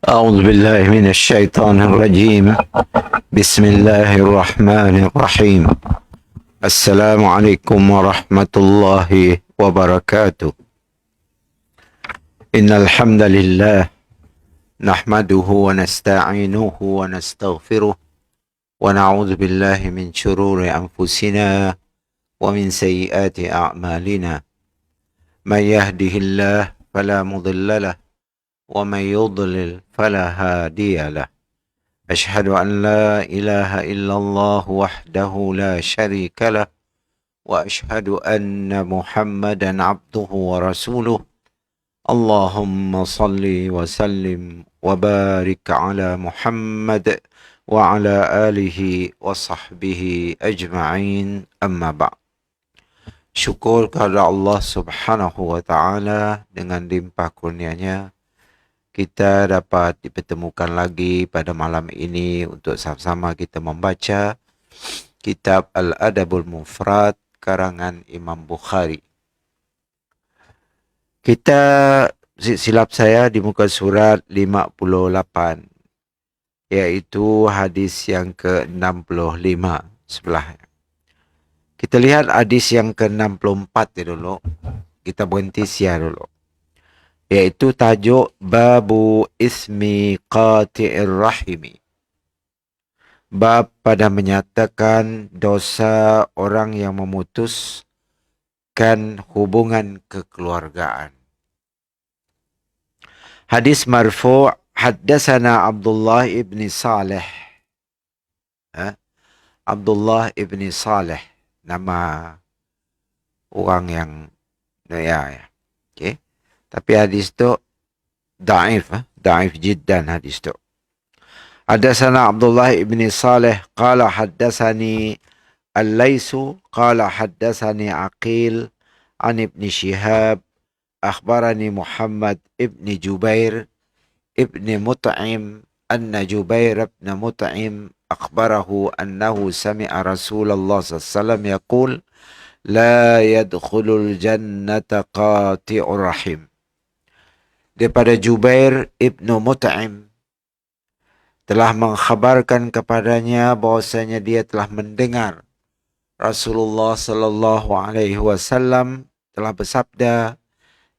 أعوذ بالله من الشيطان الرجيم. بسم الله الرحمن الرحيم. السلام عليكم ورحمة الله وبركاته. إن الحمد لله نحمده ونستعينه ونستغفره ونعوذ بالله من شرور أنفسنا ومن سيئات أعمالنا. من يهده الله فلا مضل له ومن يضلل فلا هادي له. أشهد أن لا إله إلا الله وحده لا شريك له وأشهد أن محمدا عبده ورسوله. اللهم صل وسلم وبارك على محمد وعلى آله وصحبه أجمعين. أما بعد. Syukur kepada Allah Subhanahu wa taala, dengan limpah kurnianya kita dapat dipertemukan lagi pada malam ini untuk sama-sama kita membaca kitab Al-Adabul Mufrad karangan Imam Bukhari. Kita, silap saya, di muka surat 58, iaitu hadis yang ke-65 sebelahnya. Kita lihat hadis yang ke-64 dulu. Kita berhenti siar dulu. Iaitu tajuk Babu Ismi Qati'ir Rahimi. Bab pada menyatakan dosa orang yang memutuskan hubungan kekeluargaan. Hadis marfu', Haddasana Abdullah ibn Saleh. Abdullah ibn Saleh, nama orang yang okay. Tapi hadis tu daif, daif jiddan hadis tu. Haddatsana Abdullah ibn Saleh qala haddatsani Al-Laisu qala haddatsani Aqil an Ibn Shihab akhbarani Muhammad ibn Jubair ibn Mut'im anna Jubair ibn Mut'im akhbarahu annahu sami'a Rasulullah sallallahu alaihi wasallam yaqul la yadkhulul jannata qati'ur rahim. Daripada Jubair ibn Mut'im telah mengkhabarkan kepadanya bahwasanya dia telah mendengar Rasulullah sallallahu alaihi wasallam telah bersabda,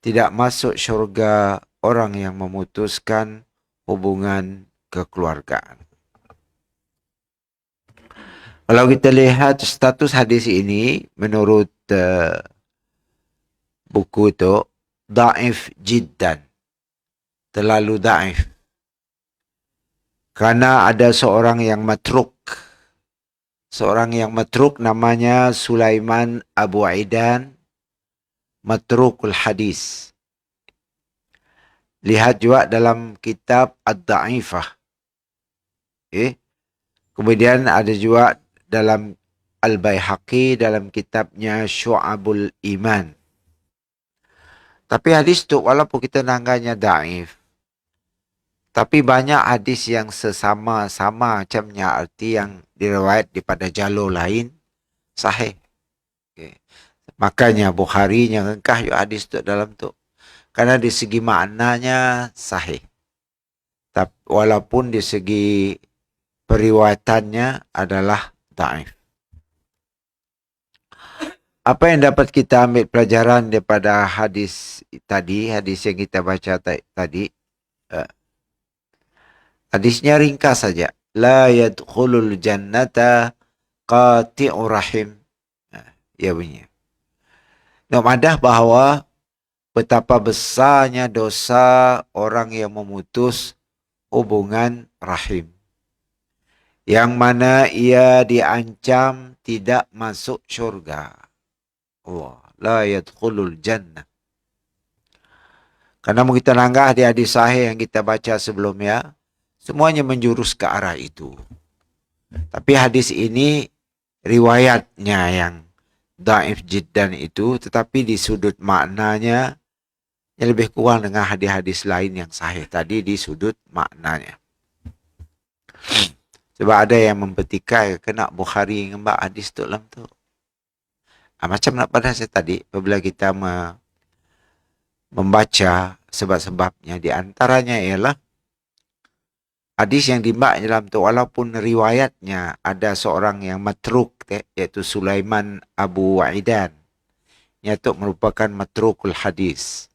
tidak masuk syurga orang yang memutuskan hubungan kekeluargaan. Kalau kita lihat status hadis ini menurut buku itu daif jiddan, terlalu daif. Karena ada seorang yang matruk. Seorang yang matruk namanya Sulaiman Abu Aidan, matrukul hadis. Lihat juga dalam kitab Ad-Da'ifah. Kemudian ada juga dalam Al-Baihaqi dalam kitabnya Syu'abul Iman. Tapi hadis tu walaupun kita nangganya daif, tapi banyak hadis yang sama macamnya, arti yang diriwayat daripada jalur lain sahih. Okay. Makanya Bukhari nyangkah yuk hadis tu dalam tu. Karena di segi maknanya sahih. Tapi walaupun di segi periwayatannya adalah dhaif. Apa yang dapat kita ambil pelajaran daripada hadis tadi, hadis yang kita baca tadi? Hadisnya ringkas saja. La yadkhulul jannata qati'ur rahim. Ya bunyi. Nomadah bahawa betapa besarnya dosa orang yang memutus hubungan rahim, yang mana ia diancam tidak masuk syurga. Allah, la yadkhulul jannah. Karena kita nanggah di hadis sahih yang kita baca sebelumnya, semuanya menjurus ke arah itu. Tapi hadis ini riwayatnya yang dhaif jiddan itu, tetapi di sudut maknanya yang lebih kurang dengan hadis-hadis lain yang sahih tadi di sudut maknanya. Sebab ada yang mempertikai kena Bukhari ngembak hadis tu dalam tu. Macam nak pada saya tadi, apabila kita membaca sebab-sebabnya, di antaranya ialah Hadis yang dimbak dalam tu walaupun riwayatnya ada seorang yang matruk iaitu Sulaiman Abu Waidan. Itu merupakan matrukul hadis.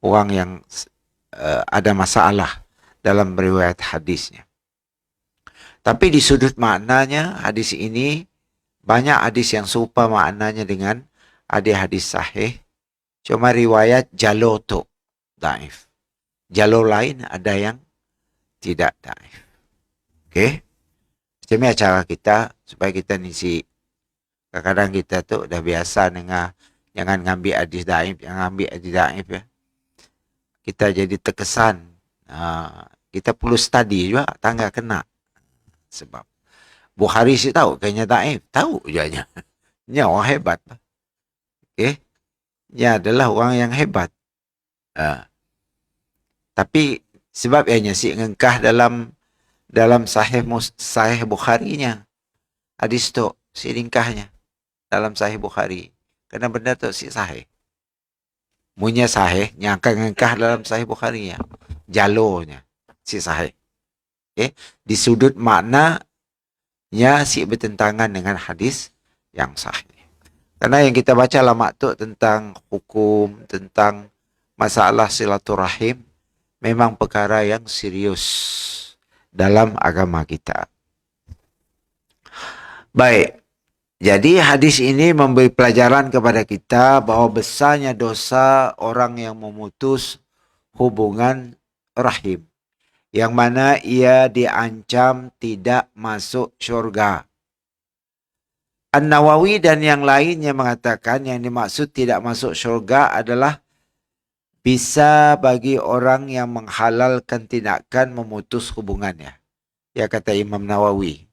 Orang yang ada masalah dalam riwayat hadisnya. Tapi di sudut maknanya hadis ini banyak hadis yang serupa maknanya dengan hadis sahih. Cuma riwayat jalur tu daif. Jalur lain ada yang tidak daif. Okey. Macam ni cara kita supaya kita ngisi. Kadang-kadang kita tu dah biasa dengar jangan ngambil hadis daif, jangan ambil hadis daif ya. Kita jadi terkesan. Kita perlu study juga, tangga kena. Sebab Bukhari sih tahu kayaknya daif, tahu je. Dia orang hebat. Okey. Dia adalah orang yang hebat. Tapi sebab ianya si ngengkah dalam sahih Bukhari-nya. Hadis tu si ringkahnya dalam sahih Bukhari. Kerana benda tu si sahih. Munya sahih yang akan ngengkah dalam sahih Bukhari-nya. Jalurnya si sahih. Okay. Di sudut maknanya si bertentangan dengan hadis yang sahih. Karena yang kita baca lama tu tentang hukum, tentang masalah silaturahim, memang perkara yang serius dalam agama kita. Baik, jadi hadis ini memberi pelajaran kepada kita bahawa besarnya dosa orang yang memutus hubungan rahim, yang mana ia diancam tidak masuk syurga. An-Nawawi dan yang lainnya mengatakan yang dimaksud tidak masuk syurga adalah bisa bagi orang yang menghalalkan tindakan memutus hubungannya. Ya kata Imam Nawawi.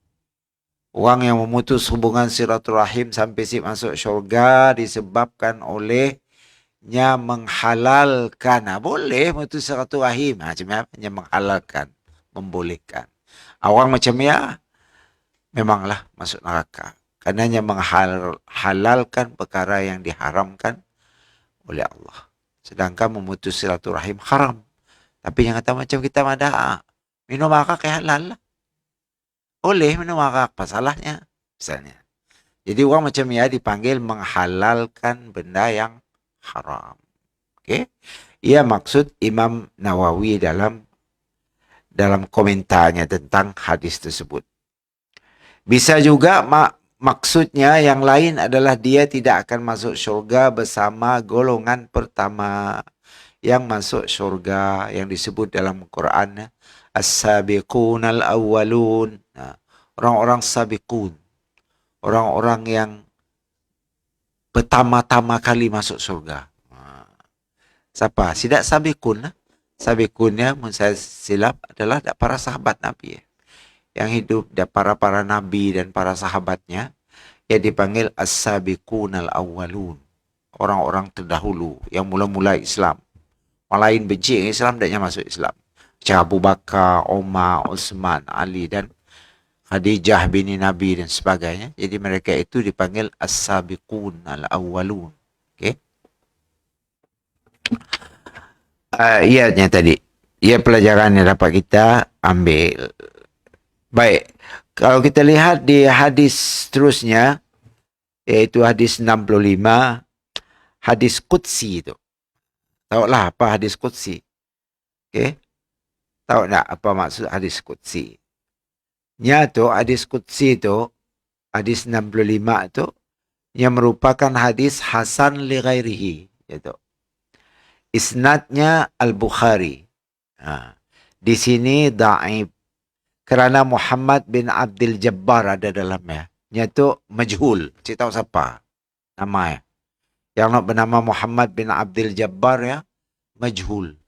Orang yang memutus hubungan silaturahim sampai si masuk syurga disebabkan olehnya menghalalkan. Boleh memutus silaturahim. Macam apa? Hanya menghalalkan. Membolehkan. Orang macam ya, memanglah masuk neraka. Karenanya menghalalkan perkara yang diharamkan oleh Allah. Sedangkan memutus silaturahim haram. Tapi yang kata macam kita madah, minum arak halal lah. Boleh minum arak, apa salahnya? Misalnya. Jadi orang macam ya dipanggil menghalalkan benda yang haram. Okey? Ia maksud Imam Nawawi dalam komentarnya tentang hadis tersebut. Bisa juga maksudnya yang lain adalah dia tidak akan masuk syurga bersama golongan pertama yang masuk syurga yang disebut dalam Quran as-sabiqun al-awwalun. Orang-orang sabiqun. Orang-orang yang pertama-tama kali masuk syurga. Siapa? Tidak sabiqun. Sabiqunnya saya silap adalah para sahabat Nabi. Yang hidup para nabi dan para sahabatnya yang dipanggil as-sabiqun al-awwalun. Orang-orang terdahulu yang mula-mula Islam. Orang lain benci Islam dan masuk Islam. Macam Abu Bakar, Umar, Utsman, Ali dan Khadijah bini Nabi dan sebagainya. Jadi mereka itu dipanggil as-sabiqun al-awwalun. Okey. Ianya tadi. Ia pelajaran yang dapat kita ambil. Baik. Kalau kita lihat di hadis seterusnya, iaitu hadis 65, hadis Qudsi itu. Tahulah apa hadis Qudsi? Okey. Tahu tak apa maksud hadis Qudsi? Nya tu hadis Qudsi tu, hadis 65 tu, yang merupakan hadis Hasan li ghairihi. Itu. Isnadnya Al-Bukhari. Di sini da'ib. Kerana Muhammad bin Abdul Jabbar ada dalamnya. Nya tu majhul. Cik tahu siapa? Nama ya. Yang nak bernama Muhammad bin Abdul Jabbar ya, majhul.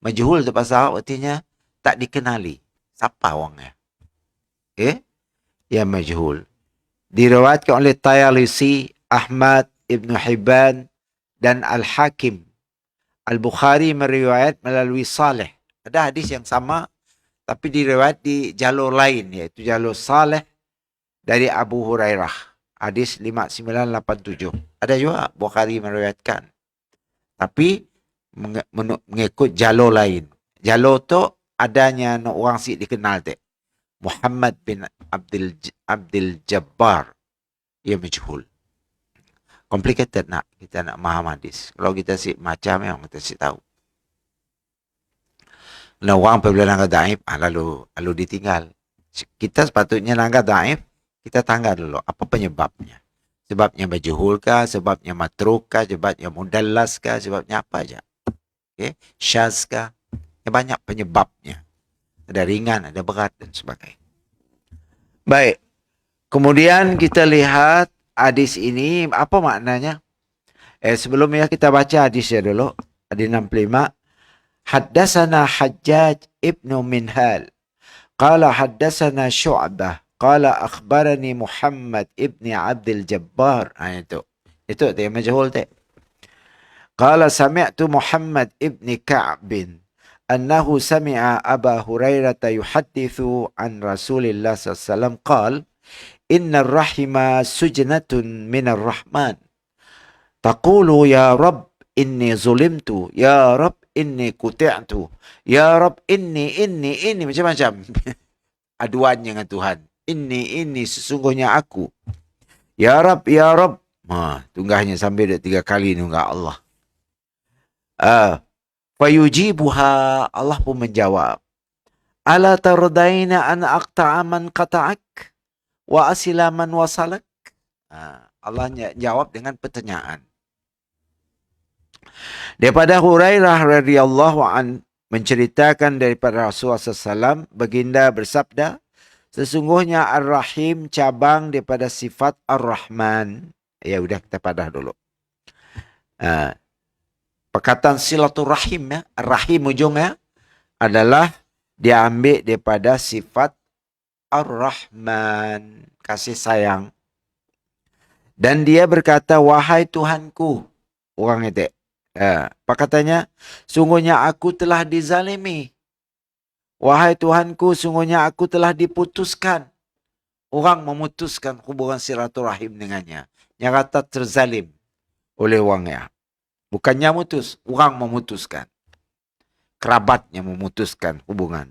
Majhul tu pasal artinya tak dikenali. Siapa orangnya? Ya majhul. Diriwayatkan oleh Tayalisi, Ahmad, Ibn Hibban dan Al-Hakim. Al-Bukhari meriwayat melalui Saleh. Ada hadis yang sama tapi diriwayat di jalur lain, iaitu jalur Saleh dari Abu Hurairah. Hadis 5987. Ada juga Bukhari meriwayatkan. Tapi mengikut jalur lain. Jalur tu adanya no orang si dikenal te. Muhammad bin Abdul Jabbar. Ia majhul. Complicated nak kita nak faham hadis. Kalau kita si macam memang kita si tahu. Nah, orang apabila nanggap daif, lalu ditinggal. Kita sepatutnya nanggap daif, kita tanggal dulu apa penyebabnya. Sebabnya majhul kah, sebabnya matruk kah, sebabnya mudallas kah, sebabnya apa aja. Okay? Syaz kah. Ya, banyak penyebabnya. Ada ringan, ada berat dan sebagainya. Baik. Kemudian kita lihat hadis ini apa maknanya? Sebelumnya kita baca hadisnya dulu. Hadis 65. Haddatsana Hajjaj ibnu Minhal. Qala haddatsana Syu'bah. Qala akhbarani Muhammad ibni Abdul Jabbar. Itu dia majhul tu. Qala sami'tu Muhammad ibni Ka'b annahu sami'a Aba Hurairah yuhaddithu an Rasulillah sallallahu alaihi wasallam qala inna ar-rahima sujnatun min ar-rahman. Taqulu ya Rabb inni zulimtu, ya Rabb inni kuti'tu, ya Rabb inni macam-macam. Aduannya dengan Tuhan. Inni sesungguhnya aku. Ya Rabb, ya Rabb. Tunggahnya sampai 3 kali nunggah Allah. Fayujibuha, Allah pun menjawab. Ala tardaina an aqta'a man qata'ak wa asila man wasalak. Allah jawab dengan pertanyaan. Daripada Hurairah radhiyallahu an menceritakan daripada Rasulullah SAW, baginda bersabda, sesungguhnya Ar-Rahim cabang daripada sifat Ar-Rahman. Ya sudah kita padah dulu. Perkataan silaturahim ya, Ar-Rahim ujungnya adalah diambil daripada sifat Ar-Rahman, kasih sayang. Dan dia berkata, wahai Tuhanku, orang itu. Perkataannya, sungguhnya aku telah dizalimi. Wahai Tuhanku, sungguhnya aku telah diputuskan. Orang memutuskan hubungan silaturahim dengannya. Yang kata terzalim oleh orangnya. Bukannya mutus, orang memutuskan. Kerabatnya memutuskan hubungan.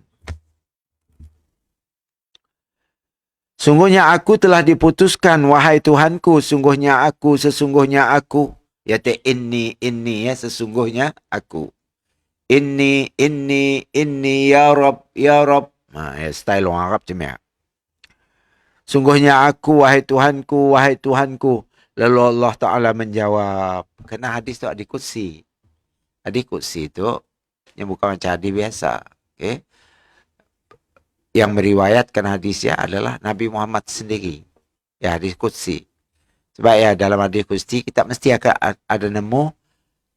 Sungguhnya aku telah diputuskan, wahai Tuhanku, sesungguhnya aku. Yaitu inni ya, sesungguhnya aku. Inni ya Rabb, ya Rabb. Style orang Arab macam ni. Sungguhnya aku, wahai Tuhanku. Lalu Allah Ta'ala menjawab. Kena hadis tu hadis Qudsi. Hadis Qudsi tu, yang bukan macam hadis biasa. Okay? Yang meriwayatkan hadisnya adalah Nabi Muhammad sendiri. Ya, hadis Qudsi. Sebab ya dalam hadis Qudsi kita mesti akan ada nemu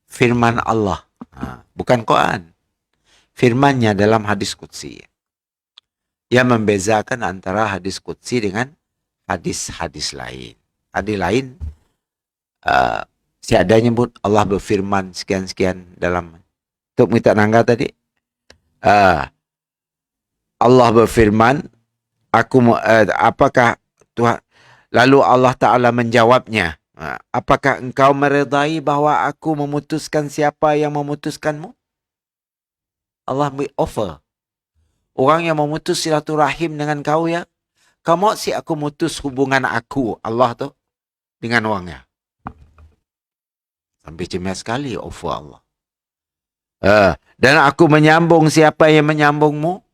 firman Allah. Bukan Quran. Firmannya dalam hadis Qudsi. Yang membezakan antara hadis Qudsi dengan hadis-hadis lain. Hadis lain si ada nyebut Allah berfirman sekian-sekian dalam. Untuk kita nangga tadi. Allah berfirman, apakah Tuhan? Lalu Allah Ta'ala menjawabnya, apakah engkau meredai bahawa aku memutuskan siapa yang memutuskanmu? Allah offer. Orang yang memutus silaturahim dengan kau ya, kau mau si aku mutus hubungan aku, Allah tu, dengan orangnya. Sampai cemas sekali offer Allah. Dan aku menyambung siapa yang menyambungmu.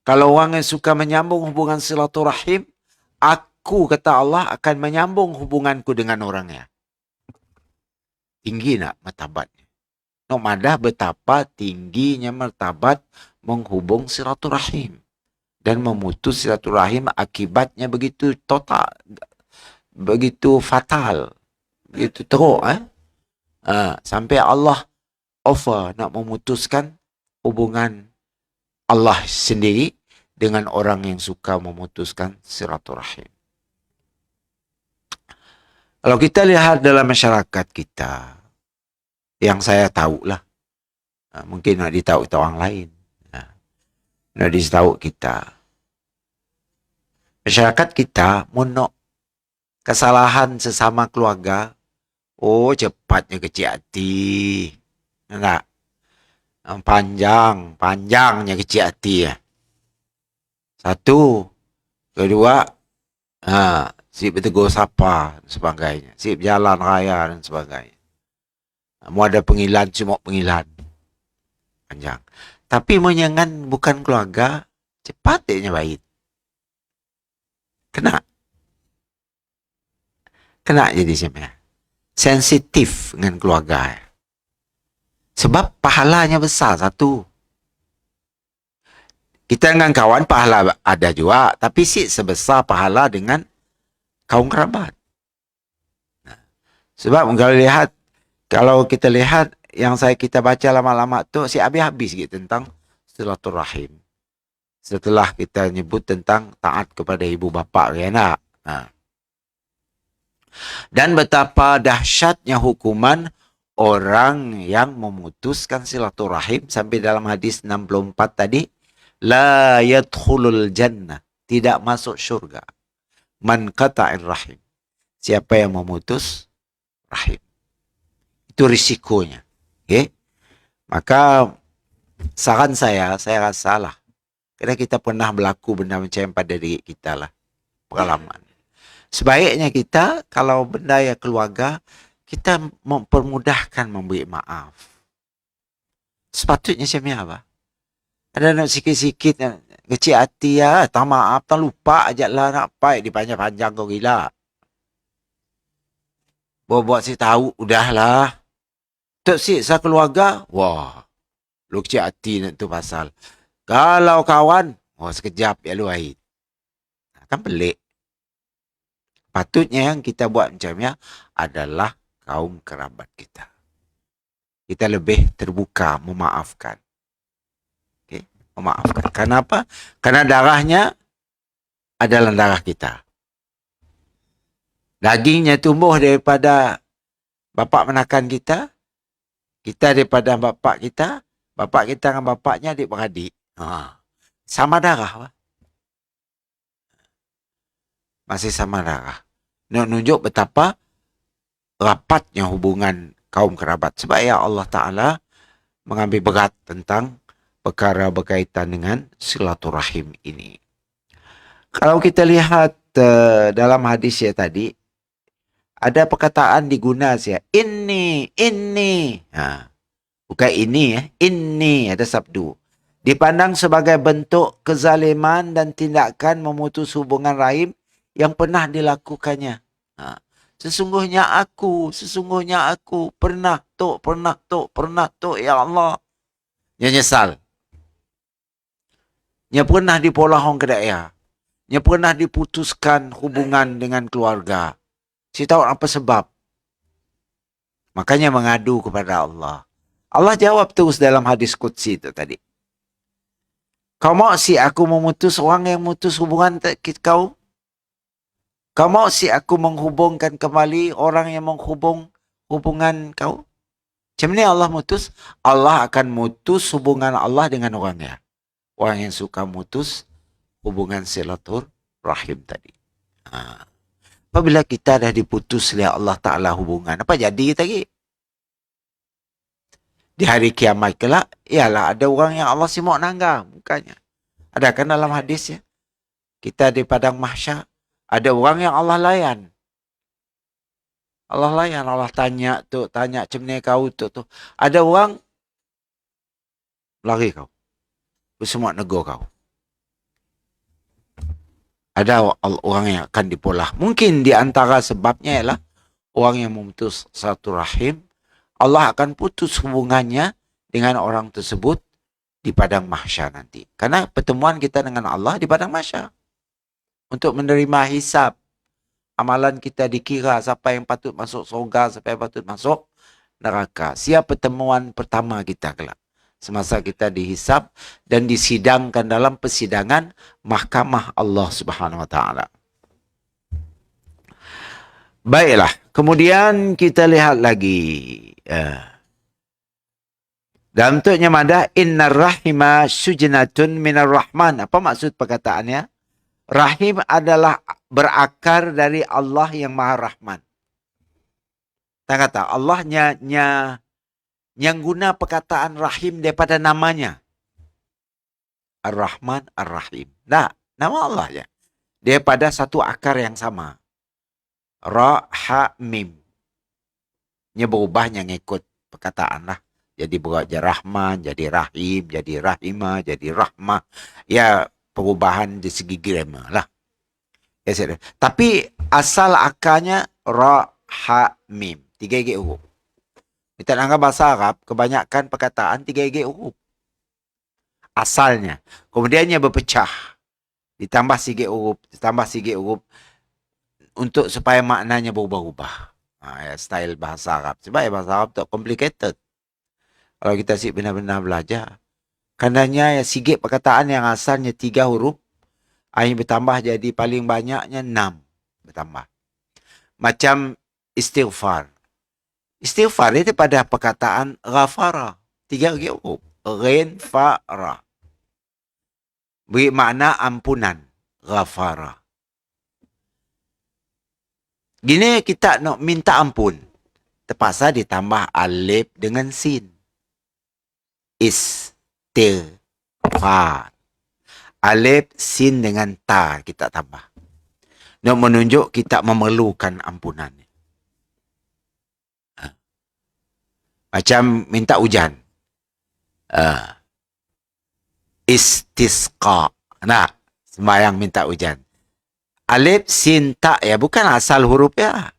Kalau orang yang suka menyambung hubungan silaturahim, aku, kata Allah, akan menyambung hubunganku dengan orangnya. Tinggi nak martabatnya. No madah betapa tingginya martabat menghubung silaturahim. Dan memutus silaturahim akibatnya begitu total. Begitu fatal. Begitu teruk. Sampai Allah offer nak memutuskan hubungan Allah sendiri dengan orang yang suka memutuskan silaturahim. Kalau kita lihat dalam masyarakat kita, yang saya tahulah, mungkin nak ditahu orang lain, nak ditahu kita. Masyarakat kita monok kesalahan sesama keluarga, cepatnya kecil hati. Tak. Panjangnya kecil hati ya. Satu. Kedua, sip bertegur sapa dan sebagainya. Sip jalan raya dan sebagainya. Mau ada pengilan, cuma pengilan. Panjang. Tapi menyangan bukan keluarga, cepat dia baik. Kena jadi siapa? Sensitif dengan keluarga. Sebab pahalanya besar satu. Kita dengan kawan pahala ada juga, tapi sebesar pahala dengan kaum kerabat. Sebab kalau kita lihat yang kita baca lama-lama tu habis-habis gitu tentang silaturahim. Setelah kita nyebut tentang taat kepada ibu bapa dan anak. Dan betapa dahsyatnya hukuman orang yang memutuskan silaturahim sampai dalam hadis 64 tadi, la yadkhulul jannah, tidak masuk syurga, man qata'ir rahim, siapa yang memutus rahim. Itu risikonya. Okay? Maka saran saya rasalah, karena kita pernah berlaku benda macam pada diri kita lah, pengalaman. Sebaiknya kita, kalau benda yang keluarga, kita mempermudahkan memberi maaf. Sepatutnya macam apa? Ada nak sikit-sikit, kecil hati ya, tak maaf, tak lupa aja lah nak baik, dipanjang-panjang kau gila. Buat si tahu, udahlah. Tak siksa keluarga, wah, lu kecil hati nak tu pasal. Kalau kawan, sekejap ya lu air. Kan pelik. Patutnya yang kita buat macamnya adalah kaum kerabat kita. Kita lebih terbuka memaafkan. Okay? Memaafkan. Kenapa? Karena darahnya adalah darah kita. Dagingnya tumbuh daripada bapak menakan kita. Kita daripada bapak kita. Bapak kita dengan bapaknya adik-beradik. Sama darah. Masih sama darah. Menunjuk betapa rapatnya hubungan kaum kerabat. Sebab ya Allah Ta'ala mengambil berat tentang perkara berkaitan dengan silaturahim ini. Kalau kita lihat dalam hadis ya tadi, ada perkataan diguna saya. Ini. Bukan ini ya. Ini ada sabdu. Dipandang sebagai bentuk kezaliman dan tindakan memutus hubungan rahim yang pernah dilakukannya. Sesungguhnya aku pernah tu, ya Allah. Nya nyesal. Nya pernah dipolah orang kedaya. Nya pernah diputuskan hubungan dengan keluarga. Si tahu apa sebab. Makanya mengadu kepada Allah. Allah jawab terus dalam hadis qudsi itu tadi. Kau mau aku memutus orang yang memutus hubungan kau? Kau mau aku menghubungkan kembali orang yang hubungan kau? Macam ni Allah mutus? Allah akan mutus hubungan Allah dengan orangnya. Orang yang suka mutus hubungan silaturahim tadi. Apabila kita dah diputus oleh Allah Ta'ala hubungan, apa jadi lagi? Di hari kiamat kelak, ialah ada orang yang Allah simuk nangga mukanya. Ada kan dalam hadis ya? Kita di padang mahsyar, ada orang yang Allah layan. Allah tanya macam ni kau tu. Ada orang lari kau. Bersemua negur kau. Ada orang yang akan dipolah. Mungkin di antara sebabnya ialah orang yang memutus satu rahim, Allah akan putus hubungannya dengan orang tersebut di padang mahsyar nanti. Karena pertemuan kita dengan Allah di padang mahsyar. Untuk menerima hisab. Amalan kita dikira siapa yang patut masuk surga, siapa yang patut masuk neraka. Siapa pertemuan pertama kita kelak. Semasa kita dihisab dan disidangkan dalam persidangan mahkamah Allah Subhanahu Wa Taala. Baiklah, kemudian kita lihat lagi. Dalam bentuknya madah, innar rahima sujnatun minar rahman. Apa maksud perkataannya? Rahim adalah berakar dari Allah yang Maha Rahman. Tak kata Allah yang guna perkataan rahim daripada namanya. Ar-Rahman, Ar-Rahim. Nah, nama Allah ya. Daripada satu akar yang sama. Ra, ha, mim. Nya berubahnya ngikut perkataan lah. Jadi buat jadi Rahman, jadi Rahim, jadi Rahimah, jadi Rahmah. Ya, perubahan di segi grammar lah. Ya, tapi asal akarnya Ra, ha, mim. 3 gigi huruf. Kita anggap bahasa Arab, kebanyakan perkataan 3 gigi huruf. Asalnya. Kemudiannya berpecah. Ditambah sikit huruf. Untuk supaya maknanya berubah-ubah. Ya, style bahasa Arab. Sebab bahasa Arab tu complicated. Kalau kita benar-benar belajar. Karenanya ya, sikit perkataan yang asalnya 3 huruf. Yang bertambah jadi paling banyaknya 6. Bertambah. Macam istighfar. Istighfar itu pada perkataan ghafara. 3 huruf. Ghin, fa, ra. Beri makna ampunan. Ghafara. Gini kita nak minta ampun. Terpaksa ditambah alif dengan sin. Istighfar. Alif, sin dengan ta kita tambah. Nak menunjuk kita memerlukan ampunan. Macam minta hujan. Istisqa. Nah, sembahyang minta hujan. Alif, sin, ta ya bukan asal huruf ya.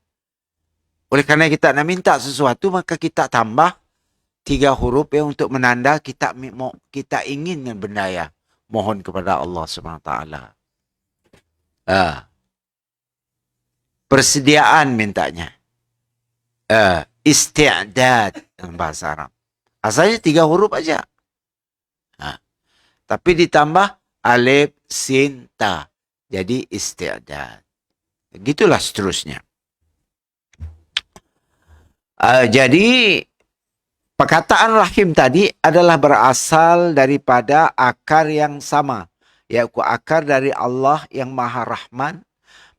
Oleh kerana kita nak minta sesuatu, maka kita tambah 3 huruf ya untuk menanda kita inginkan benda ya. Mohon kepada Allah SWT. Persediaan mintanya. Isti'dad dalam bahasa Arab. Asalnya 3 huruf aja. Tapi ditambah alif, sin, ta. Jadi isti'dad. Gitulah seterusnya. Jadi perkataan rahim tadi adalah berasal daripada akar yang sama. Iaitu akar dari Allah yang Maha Rahman.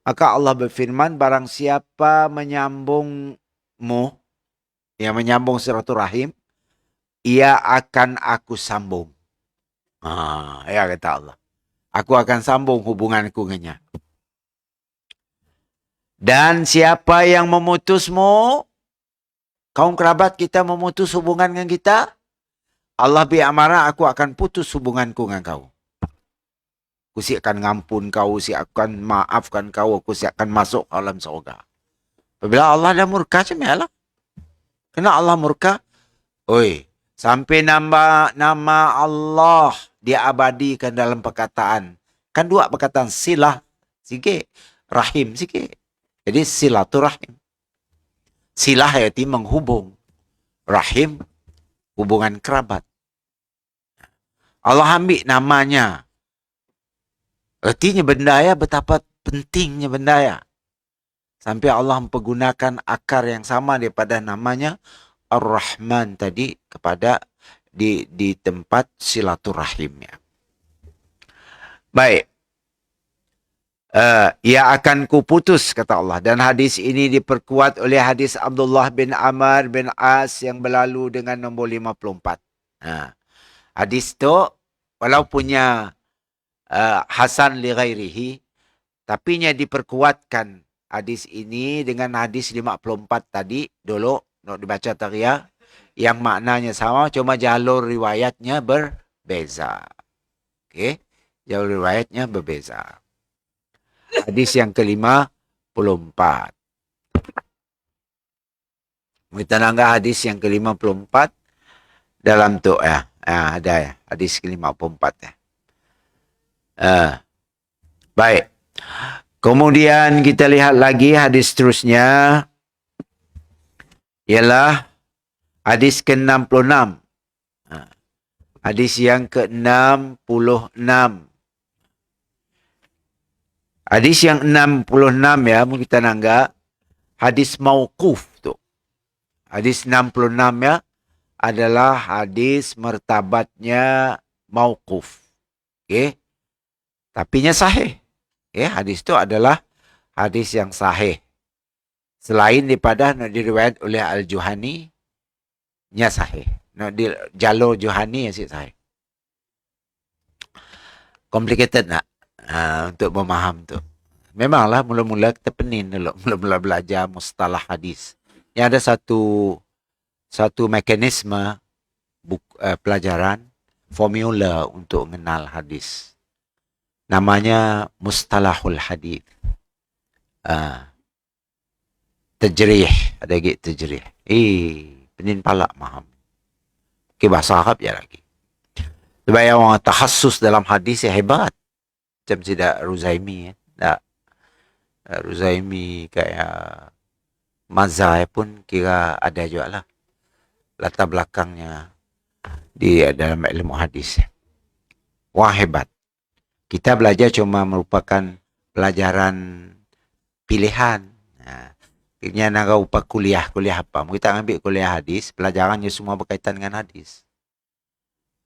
Maka Allah berfirman, barang siapa menyambungmu, yang menyambung silaturahim, ia akan aku sambung. Ya kata Allah. Aku akan sambung hubunganku dengannya. Dan siapa yang memutusmu, kaum kerabat kita memutus hubungan dengan kita, Allah bi'amara, aku akan putus hubunganku dengan kau. Aku siapkan ngampun kau, siapkan maafkan kau, aku siapkan masuk alam surga. Apabila Allah dah murka, macam mana? Kena Allah murka, sampai nama Allah diabadikan dalam perkataan. Kan 2 perkataan, silah sikit, rahim sikit. Jadi silaturahim. Silah arti menghubung. Rahim, hubungan kerabat. Allah ambil namanya. Artinya benda ya, betapa pentingnya benda ya. Sampai Allah mempergunakan akar yang sama daripada namanya Ar-Rahman tadi kepada di tempat silaturahimnya. Baik. Ia akan kuputus, kata Allah. Dan hadis ini diperkuat oleh hadis Abdullah bin Amr bin As yang berlalu dengan nombor 54. Hadis itu, walau punya Hasan li ghairihi, tapi nya diperkuatkan hadis ini dengan hadis 54 tadi, dulu, nak dibaca taria, yang maknanya sama, cuma jalur riwayatnya berbeza. Okey, jalur riwayatnya berbeza. Hadis yang ke-54. Kita nanggah hadis yang ke-54 dalam tu ya. Ada ya, hadis ke-54 ya. Baik. Kemudian kita lihat lagi hadis seterusnya. Ialah hadis ke-66. Hadis yang ke-66. Hadis yang 66 ya, kita nanggak. Hadis mauquf tu. Hadis 66 ya, adalah hadis martabatnya mauquf. Okey. Tapinya sahih. Ya, hadis itu adalah hadis yang sahih. Selain daripada diriwayat oleh Al-Juhani, nya sahih. No, di jalur Johani asyik sahih. Complicated nak untuk memaham tu. Memanglah mula-mula kita pening dulu. Mula-mula belajar mustalah hadis. Yang ada satu mekanisme pelajaran, formula untuk mengenal hadis. Namanya mustalahul hadis. Tajrih. Ada lagi tajrih. Pening palak maham. Okay, bahasa Arab je lagi. Sebab yang orang tahassus dalam hadis yang hebat. Macam tidak Ruzaimi. Tak. Ruzaimi kayak Mazhar pun kira ada juga lah. Latar belakangnya di dalam ilmu hadis. Wah, hebat. Kita belajar cuma merupakan pelajaran pilihan. Ini nak upah kuliah apa? Kita ambil kuliah hadis, pelajarannya semua berkaitan dengan hadis.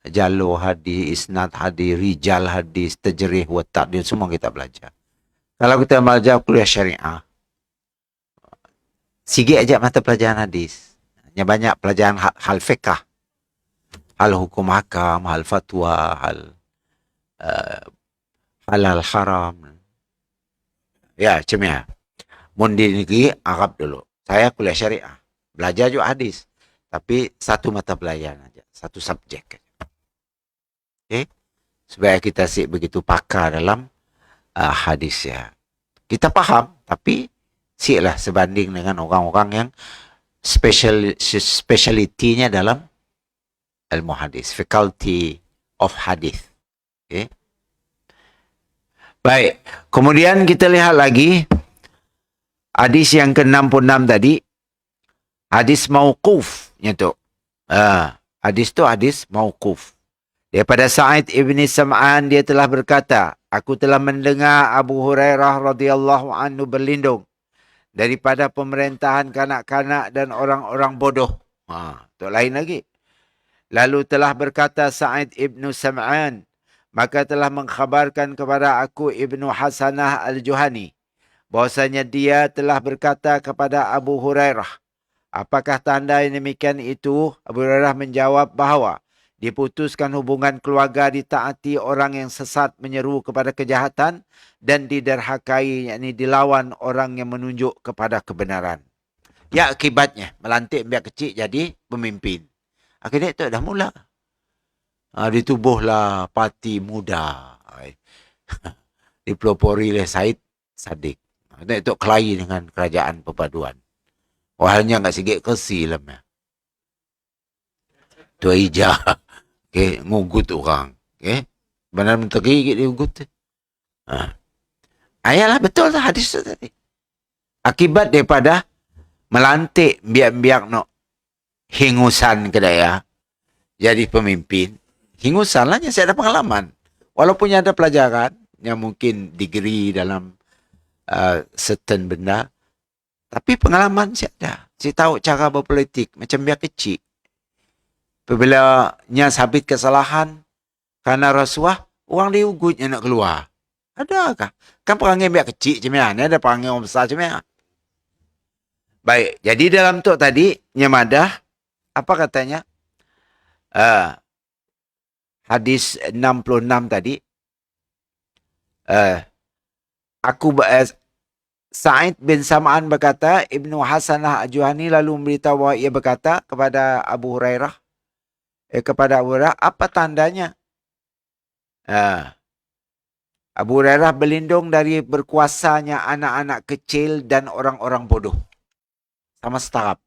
Jalur hadis, isnad hadis, rijal hadis, tajrih wa ta'dil, semua kita belajar. Kalau kita belajar kuliah syariah, sikit aja mata pelajaran hadis. Hanya banyak pelajaran hal fiqh, hal hukum hakam, hal fatwa, hal halal haram. Ya, macam ya. Mun di negeri Arab dulu. Saya kuliah syariah. Belajar juga hadis. Tapi satu mata pelajaran aja. Satu subjek aja. Okay? Supaya kita begitu pakar dalam hadis ya. Kita faham. Tapi siklah sebanding dengan orang-orang yang speciality-nya dalam ilmu hadis. Faculty of hadis. Okay? Baik. Kemudian kita lihat lagi. Hadis yang ke-66 tadi. Hadis mauquf. Hadis tu hadis mauquf. Daripada Sa'id ibn Sam'an, dia telah berkata, aku telah mendengar Abu Hurairah radhiyallahu anhu berlindung daripada pemerintahan kanak-kanak dan orang-orang bodoh. Tu lain lagi. Lalu telah berkata Sa'id ibn Sam'an, maka telah mengkhabarkan kepada aku Ibnu Hasanah al-Juhani, bahwasanya dia telah berkata kepada Abu Hurairah, apakah tanda yang demikian itu? Abu Hurairah menjawab bahawa diputuskan hubungan keluarga, ditaati orang yang sesat menyeru kepada kejahatan, dan diderhakai, yakni dilawan orang yang menunjuk kepada kebenaran. Ya, akibatnya melantik biar kecil jadi pemimpin. Akhirnya itu dah mula. Ditubuhlah parti muda. Dipelopori oleh Said Sadiq. Itu kelahi dengan kerajaan perpaduan. Wahalnya enggak sikit kesi lah. Tua Ijah. Okay, ngugut orang. Okay. Benar menteri dia ngugut. Ayalah betul lah hadis tu tadi. Akibat daripada melantik biak-biak nak hingusan kedaya jadi pemimpin. Hingusan lah yang saya ada pengalaman. Walaupun ada pelajaran yang mungkin degree dalam certain benda, tapi pengalaman saya ada. Saya tahu cara berpolitik macam biar kecil. Apabila sabit kesalahan kerana rasuah, orang dia ugutnya nak keluar. Adakah? Kan perangai biar kecil macam mana? Ada perangai orang besar macam mana? Baik, jadi dalam tu tadi, Nyamadah, apa katanya? Hadis 66 tadi. Sa'id bin Sam'an berkata, Ibnu Hasanah al-Juhani lalu memberitahu bahawa ia berkata kepada Abu Hurairah, apa tandanya? Abu Hurairah berlindung dari berkuasanya anak-anak kecil dan orang-orang bodoh. Sama setarap.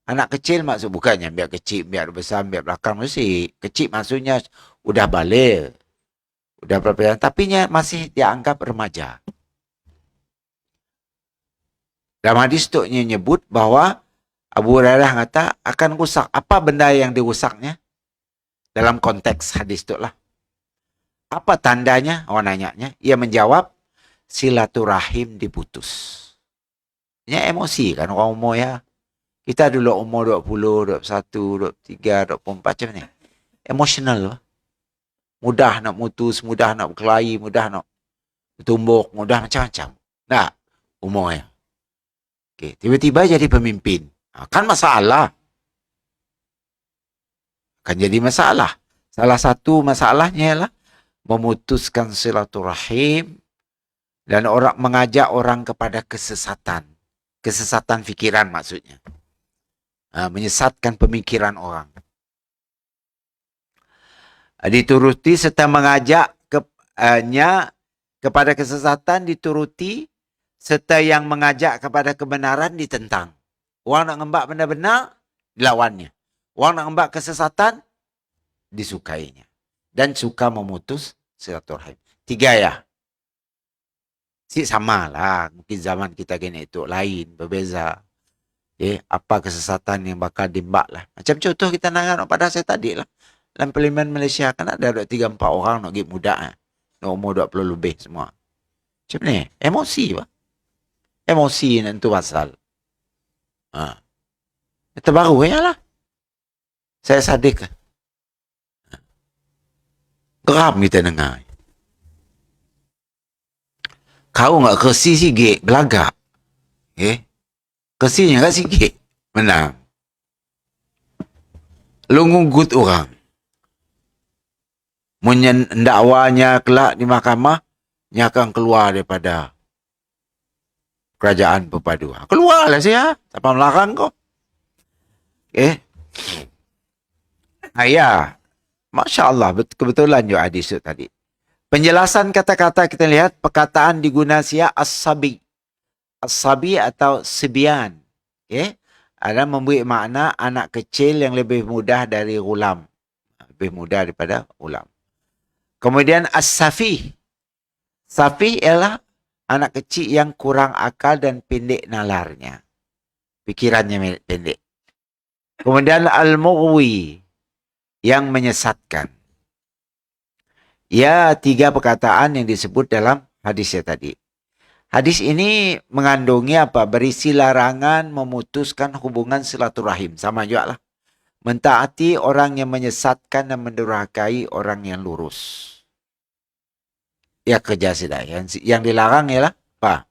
Anak kecil maksud bukannya biar kecil, biar besar, biar belakang. Mesti kecil maksudnya udah balik. Udah berapa, tapi masih dianggap remaja. Dalam hadis tu nyebut bahawa Abu Hurairah kata akan rusak. Apa benda yang dirusaknya? Dalam konteks hadis tu lah. Apa tandanya? Orang nanyanya. Ia menjawab, silaturahim diputus. Ini emosi kan orang umur ya. Kita dulu umur 20, 21, 23, 24 macam ni. Emosional lah. Mudah nak mutus, mudah nak berkelahi, mudah nak bertumbuk, mudah macam-macam. Nah, umurnya. Okay. Tiba-tiba jadi pemimpin. Kan masalah. akan jadi masalah. Salah satu masalahnya ialah memutuskan silaturahim dan mengajak orang kepada kesesatan. Kesesatan fikiran maksudnya. Menyesatkan pemikiran orang. Dituruti serta mengajak kepada kesesatan dituruti, serta yang mengajak kepada kebenaran ditentang. Orang nak ngembak benda benar, dilawannya. Orang nak ngembak kesesatan, disukainya. Dan suka memutus silaturahim. 3 ya. Sama lah. Mungkin zaman kita kini itu lain, berbeza. Apa kesesatan yang bakal dimbak lah. Macam contoh kita nak pada saya tadi lah. Dalam Parlimen Malaysia kan ada 3-4 orang nak pergi muda. Nak umur 20 lebih semua. Macam ni. Emosi lah. Emosi nanti pasal. Itu baru ya lah. Saya sadik. Geram kita dengar. Kau nggak kersi sikit, belagak. Kersinya nggak sikit, menang. Lu ngugut orang. Mendakwanya kelak di mahkamah, nya akan keluar daripada kerajaan perpaduan. Keluarlah saya, siapa melarang kau? Ya, Masya Allah, kebetulan juga hadis itu tadi. Penjelasan kata-kata kita lihat, perkataan digunakan sia as-sabi. As-sabi atau sibyan. Ada memberi makna anak kecil yang lebih mudah dari gulam. Lebih mudah daripada gulam. Kemudian as-safi. Safi ialah anak kecil yang kurang akal dan pendek nalarnya. Pikirannya pendek. Kemudian al-mughwi. Yang menyesatkan. Ya, 3 perkataan yang disebut dalam hadisnya tadi. Hadis ini mengandungi apa? Berisi larangan memutuskan hubungan silaturahim. Sama juga lah. Mentaati orang yang menyesatkan dan mendurhakai orang yang lurus. Ya kerja sudah. Yang dilarang ialah apa?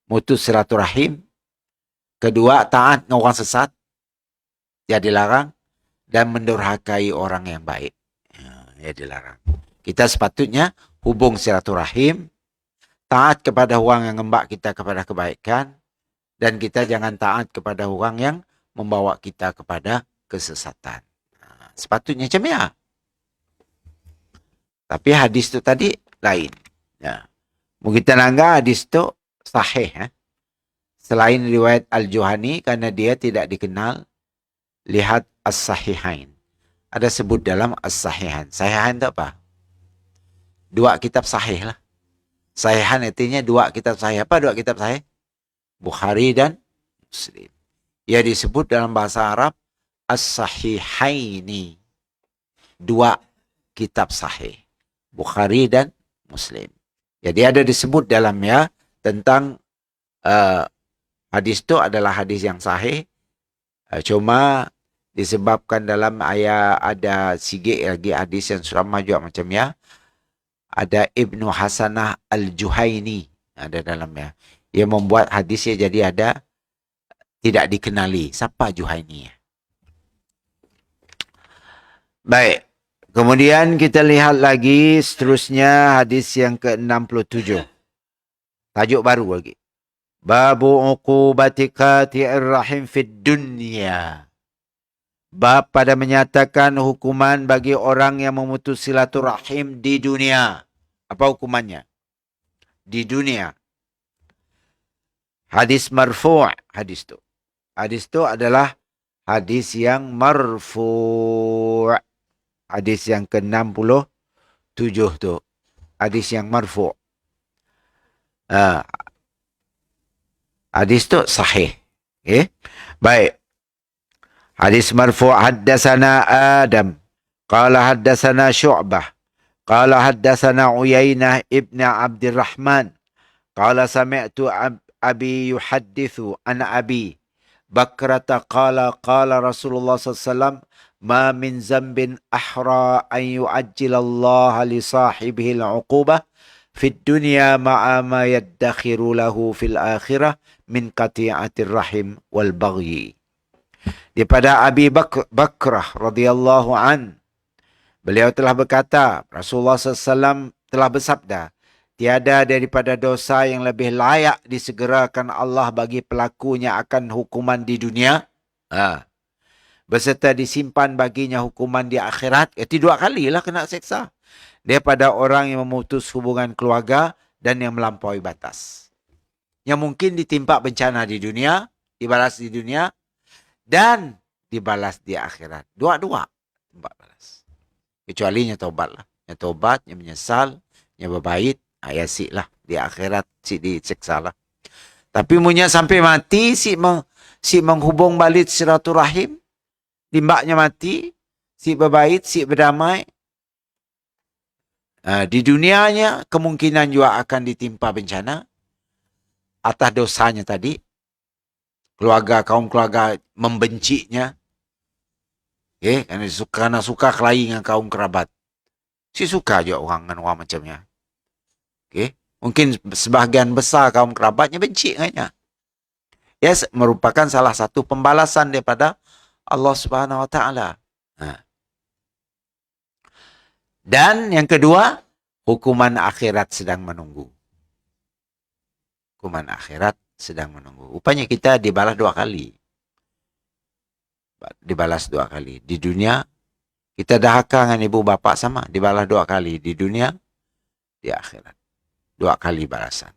Mutus silaturahim. Kedua, taat dengan orang sesat. Ya dilarang. Dan mendurhakai orang yang baik. Ya dilarang. Kita sepatutnya hubung silaturahim, taat kepada orang yang ngembak kita kepada kebaikan, dan kita jangan taat kepada orang yang membawa kita kepada kesesatan. Sepatutnya macam ya. Tapi hadis itu tadi lain. Mungkin kita nanggah hadis itu sahih. Selain riwayat Al-Juhani, karena dia tidak dikenal, lihat As-Sahihain. Ada sebut dalam As-Sahihain. Sahihain itu apa? 2 kitab sahih lah. Sahihan artinya 2 kitab sahih. Apa 2 kitab sahih? Bukhari dan Muslim. Ia disebut dalam bahasa Arab As-Sahihaini. 2 kitab sahih. Bukhari dan Muslim. Jadi ada disebut dalamnya tentang hadis itu adalah hadis yang sahih. Cuma disebabkan dalam ayat ada sikit lagi hadis yang sama juga macam ya. Ada Ibnu Hasanah Al-Juhaini ada dalamnya. Ia membuat hadisnya jadi ada tidak dikenali. Siapa Juhaini? Baik. Kemudian kita lihat lagi seterusnya hadis yang ke-67. Tajuk baru lagi. Babu uqubati qati'ir rahim fid dunya. Bab pada menyatakan hukuman bagi orang yang memutus silaturahim di dunia. Apa hukumannya? Di dunia. Hadis marfu'. Hadis itu adalah hadis yang marfu'. Hadis yang ke-67 tu. Hadis yang marfu'. Hadis tu sahih. Baik. Hadis marfu' haddatsana Adam. Qala haddatsana Syu'bah. Qala haddatsana Uyainah ibn Abdurrahman. Qala sami'tu Abi yuhaddithu an Abi Bakrata qala qala Rasulullah sallallahu ma min zambin ahra an yu'ajjilallah li sahibihi al-'uqubah fid dunya ma'a ma yaddakhiru lahu fil akhirah min qati'atir rahim wal baghi. Daripada Abi Bakrah radhiyallahu an, beliau telah berkata, Rasulullah SAW telah bersabda, tiada daripada dosa yang lebih layak disegerakan Allah bagi pelakunya akan hukuman di dunia, beserta disimpan baginya hukuman di akhirat. Itu 2 kalilah kena seksa. Daripada orang yang memutus hubungan keluarga dan yang melampaui batas. Yang mungkin ditimpa bencana di dunia, dibalas di dunia, dan dibalas di akhirat. Dua-dua tempat balas. Kecuali nya taubat lah. Nya taubat, nya menyesal, nya berbaik, ayasik lah. Di akhirat si diseksa lah. Tapi punya sampai mati si menghubung balik silaturahim, limbaknya mati, si berbaik, si berdamai. Di dunianya kemungkinan juga akan ditimpa bencana atas dosanya tadi. Kaum keluarga membencinya. Karena suka kelahi dengan kaum kerabat. Si suka juga orang dengan orang macamnya. Mungkin sebahagian besar kaum kerabatnya benci dengannya. Merupakan salah satu pembalasan daripada Allah Subhanahu Wa Taala. Dan yang kedua, hukuman akhirat sedang menunggu. Hukuman akhirat sedang menunggu. Rupanya kita dibalas 2 kali. Dibalas 2 kali. Di dunia, kita dahaka dengan ibu bapa sama. Dibalas 2 kali. Di dunia, di akhirat. 2 kali balasan.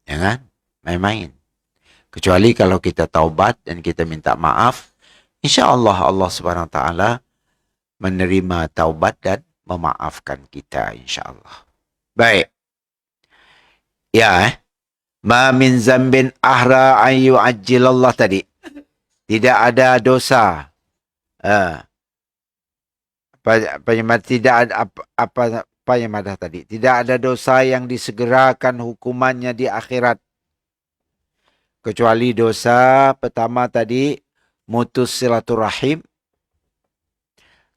Jangan main-main. Kecuali kalau kita taubat dan kita minta maaf, insya-Allah Allah Subhanahu Wa Taala menerima taubat dan memaafkan kita, insya-Allah. Baik. Ma min zambin ahra an yu'ajjilallah tadi. Tidak ada dosa. Apa yang madah tadi? Tidak ada dosa yang disegerakan hukumannya di akhirat. Kecuali dosa pertama tadi, mutus silaturahim.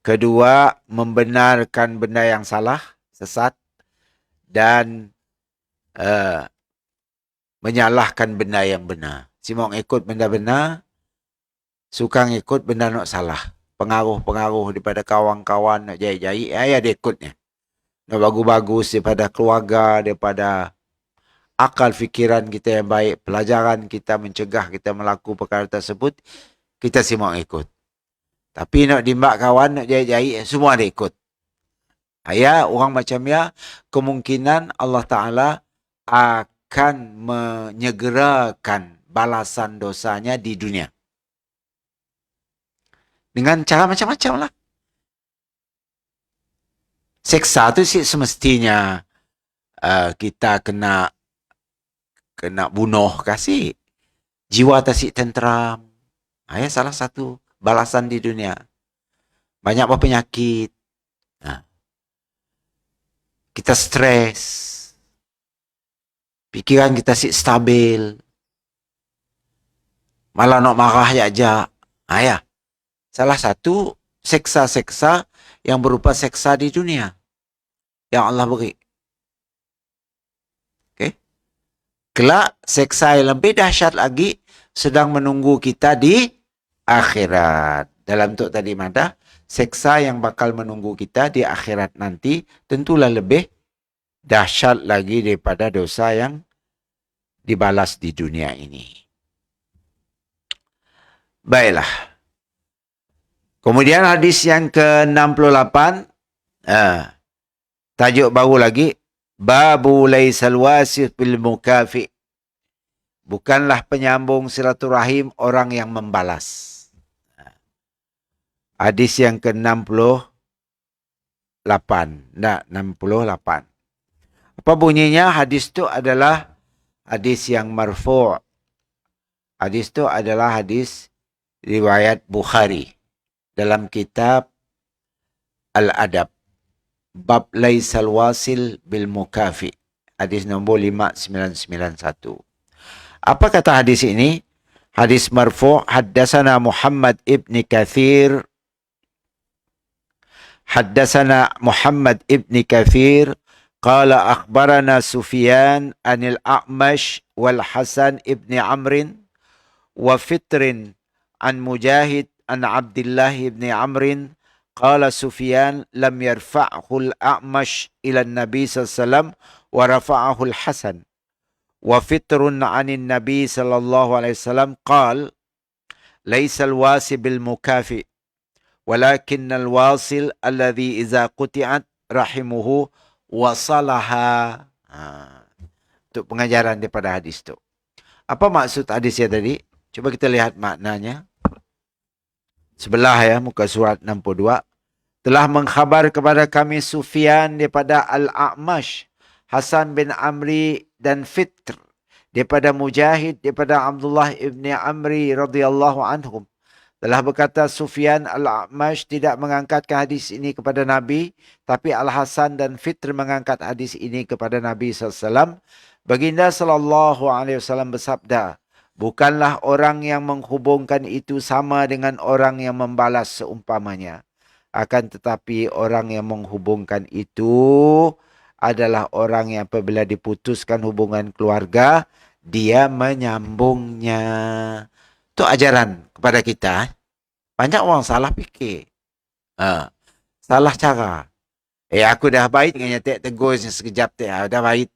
Kedua, membenarkan benda yang salah, sesat. Dan menyalahkan benda yang benar. Si mau ikut benda benar, suka ikut benda nak salah. Pengaruh-pengaruh daripada kawan-kawan nak jahit-jahit, dia ikutnya. Nak bagus-bagus daripada keluarga, daripada akal fikiran kita yang baik, pelajaran kita mencegah kita melakukan perkara tersebut, kita si mau ikut. Tapi nak dimbak kawan, nak jahit-jahit, semua dia ikut. Orang macam kemungkinan Allah Ta'ala akan menyegerakan balasan dosanya di dunia. Dengan cara macam-macam lah. Seksa tu semestinya kita kena bunuh kasih. Jiwa tasik tenteram. Salah satu balasan di dunia. Banyak berpenyakit. Kita stres. Pikiran kita stabil. Malah nak marah aja. Salah satu seksa-seksa yang berupa seksa di dunia. Yang Allah beri. Kelak seksa yang lebih dahsyat lagi sedang menunggu kita di akhirat. Dalam untuk tadi madah, seksa yang bakal menunggu kita di akhirat nanti tentulah lebih dahsyat lagi daripada dosa yang dibalas di dunia ini. Baiklah. Kemudian hadis yang ke-68. Tajuk baru lagi. Babu laisal wasif bil mukafi. Bukanlah penyambung silaturahim orang yang membalas. Hadis yang ke-68. 68. Apa bunyinya? Hadis itu adalah hadis yang marfu'. Hadis itu adalah hadis riwayat Bukhari dalam kitab Al-Adab. Bab laisal wasil bil mukafi. Hadis nombor 5991. Apa kata hadis ini? Hadis marfu', haddatsana Muhammad ibn Katsir. Haddatsana Muhammad ibn Katsir qala akhbarana Sufyan anil A'mash wal Hasan ibn Amr wa Fitr an Mujahid an Abdullah ibn Amrin qala Sufyan lam yarfa'hu al-A'mash ila an-Nabi sallallahu alaihi wasallam wa rafa'ahu al-Hasan wa fitrun 'anil Nabi sallallahu alaihi wasallam qala laisa al-wasi bil mukafi walakin al-wasil alladhi idza quti'at rahimuhu wasalaha. Untuk pengajaran daripada hadis tu. Apa maksud hadisnya tadi? Cuba kita lihat maknanya. Sebelah ya, muka surat 62. Telah mengkhabar kepada kami Sufyan daripada Al-A'mash, Hasan bin Amri dan Fitr, daripada Mujahid, daripada Abdullah ibn Amri radhiyallahu anhum. Telah berkata Sufyan Al-A'mash tidak mengangkatkan hadis ini kepada Nabi, tapi Al-Hasan dan Fitr mengangkat hadis ini kepada Nabi SAW. Baginda SAW bersabda, bukanlah orang yang menghubungkan itu sama dengan orang yang membalas seumpamanya. Akan tetapi orang yang menghubungkan itu adalah orang yang apabila diputuskan hubungan keluarga, dia menyambungnya. Itu ajaran kepada kita. Banyak orang salah fikir. Salah cara. Aku dah baik dengan nyatek tegur sekejap dah baik.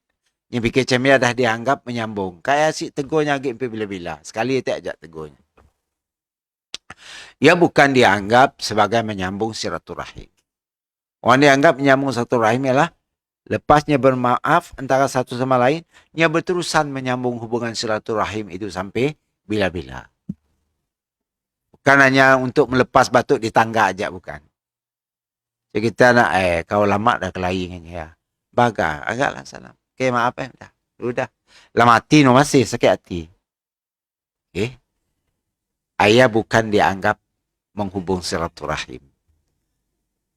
Yang fikir macam ni dah dianggap menyambung. Kayak asyik tegurnya agak bila-bila. Sekali tak ajak tegurnya. Ia bukan dianggap sebagai menyambung silaturahim. Orang dianggap menyambung silaturahim ialah lepasnya bermaaf antara satu sama lain, ia berterusan menyambung hubungan silaturahim itu sampai bila-bila. Bukan hanya untuk melepas batuk di tangga aja, bukan. Jadi kita nak, kau lama dah kelahi dengan dia. Baga, agaklah salam. Okay, maaf dah. Sudah. Lama hati no masih sakit hati. Okay. Ayah bukan dianggap menghubung silaturahim.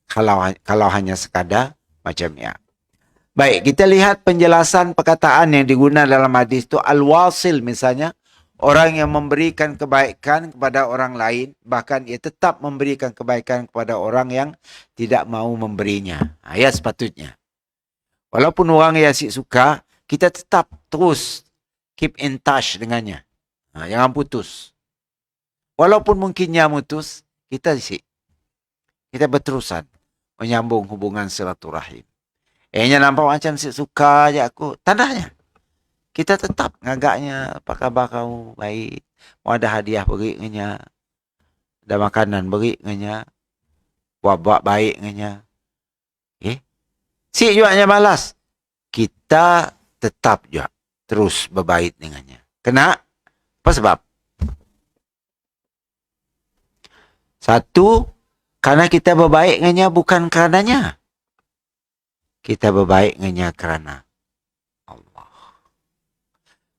Kalau hanya sekadar macam ya. Baik, kita lihat penjelasan perkataan yang digunakan dalam hadis itu. Al-wasil misalnya. Orang yang memberikan kebaikan kepada orang lain, bahkan ia tetap memberikan kebaikan kepada orang yang tidak mau memberinya. Ya sepatutnya. Walaupun orang yang asyik suka, kita tetap terus keep in touch dengannya. Jangan putus. Walaupun mungkinnya putus, kita berterusan menyambung hubungan silaturahim. Nampak macam asyik suka je aku. Tandanya. Kita tetap ngagaknya, apa khabar kau? Baik. Mau ada hadiah beri dengannya. Ada makanan beri dengannya. Buat baik dengannya. Si juga malas. Kita tetap juga terus berbaik dengannya. Kena? Apa sebab? Satu, karena kita berbaik dengannya bukan karenanya. Kita berbaik dengannya kerana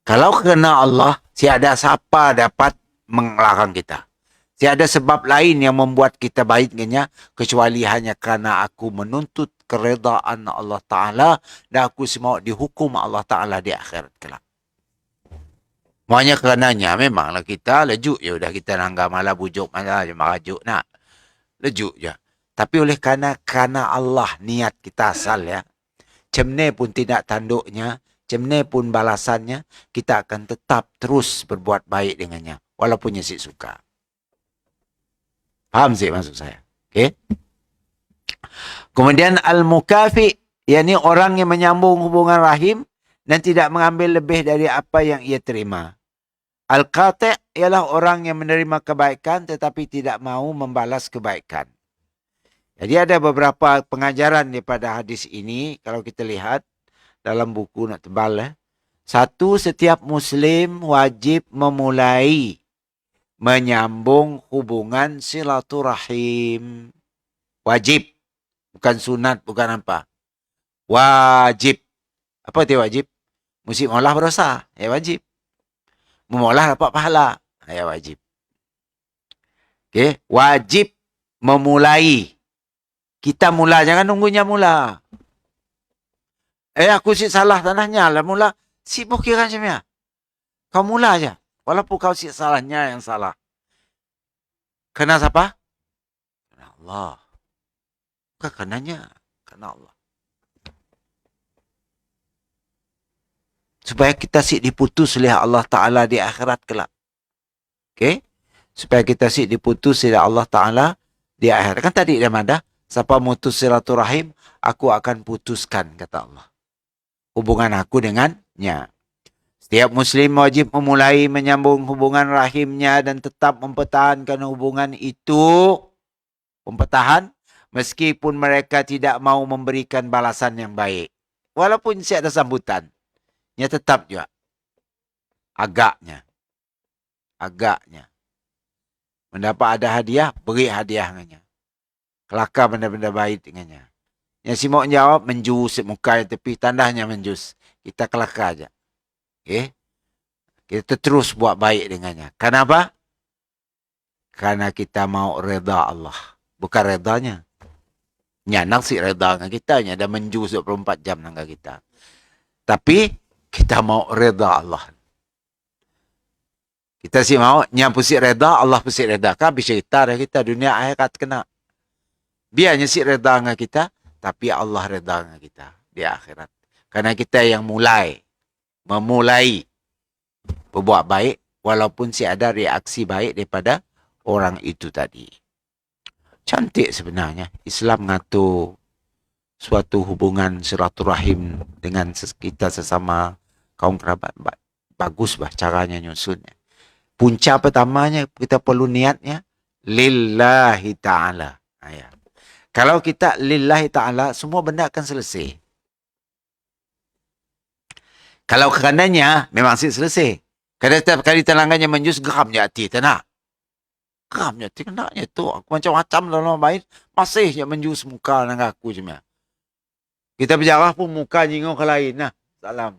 kalau kerana Allah, tiada siapa dapat melarang kita. Tiada sebab lain yang membuat kita baik dengannya kecuali hanya kerana aku menuntut keredaan Allah Ta'ala dan aku semua dihukum Allah Ta'ala di akhirat kelak. Maknanya kerananya memanglah kita lejuk je udah kita nangga malah bujuk malah je merajuk nak. Lejuk je. Tapi oleh kerana Allah niat kita asal ya. Macam ni pun tidak tanduknya. Macam ni pun balasannya, kita akan tetap terus berbuat baik dengannya. Walaupun Yasik suka. Faham sih maksud saya? Okay. Kemudian al-mukafi, yakni orang yang menyambung hubungan rahim dan tidak mengambil lebih dari apa yang ia terima. Al-qati' ialah orang yang menerima kebaikan tetapi tidak mahu membalas kebaikan. Jadi ada beberapa pengajaran daripada hadis ini, kalau kita lihat, dalam buku nak tebal. Satu, setiap Muslim wajib memulai menyambung hubungan silaturahim. Wajib. Bukan sunat, bukan apa. Wajib. Apa itu wajib? Mesti mengolah berdosa. Ya wajib. Mengolah dapat pahala. Ya wajib. Okay. Wajib memulai. Kita mula, jangan nunggunya mula. Aku si salah tanahnya lah mula. Si kira macam ni. Kau mula aja. Walaupun kau si salahnya yang salah. Kena siapa? Kena Allah. Bukan kenanya. Kena Allah. Supaya kita si diputus oleh Allah Ta'ala di akhirat kelak. Okay? Supaya kita diputus oleh Allah Ta'ala di akhirat. Kan tadi dia madah, siapa mutus silaturahim, aku akan putuskan, kata Allah. Hubungan aku dengannya. Setiap Muslim wajib memulai menyambung hubungan rahimnya dan tetap mempertahankan hubungan itu. Mempertahan, meskipun mereka tidak mau memberikan balasan yang baik. Walaupun ada sambutan, ya tetap juga. Agaknya. Mendapat ada hadiah, beri hadiah dengannya. Kelakar benda-benda baik dengannya. Yang si mau jawab, menjus muka yang tepi, tandanya menjus. Kita kelakar aja. Okay? Kita terus buat baik dengannya. Kenapa? Karena kita mau reda Allah. Bukan redanya. Nyanak si reda dengan kita. Ada menjus 24 jam dengan kita. Tapi, kita mau reda Allah. Kita si mau, nyam pusik reda, Allah pusik reda. Kan habis cerita dah kita, dunia akhirat kena. Biarnya si reda dengan kita, tapi Allah reda dengan kita di akhirat. Karena kita yang memulai berbuat baik, walaupun si ada reaksi baik daripada orang itu tadi. Cantik sebenarnya. Islam ngatur suatu hubungan silaturahim dengan kita sesama kaum kerabat. Bagus bah caranya nyusunnya. Punca pertamanya kita perlu niatnya lillahi ta'ala. Kalau kita lillahi ta'ala, semua benda akan selesai. Kalau kerananya, memang selesai. Kadang setiap kali telangannya menjus, geramnya hati. Tak geramnya hati, kenaknya tu. Aku macam-macam dalam baik, masih je menjus muka dengan aku je. Kita berjarah pun muka nyinggung ke lain. Nah, salam.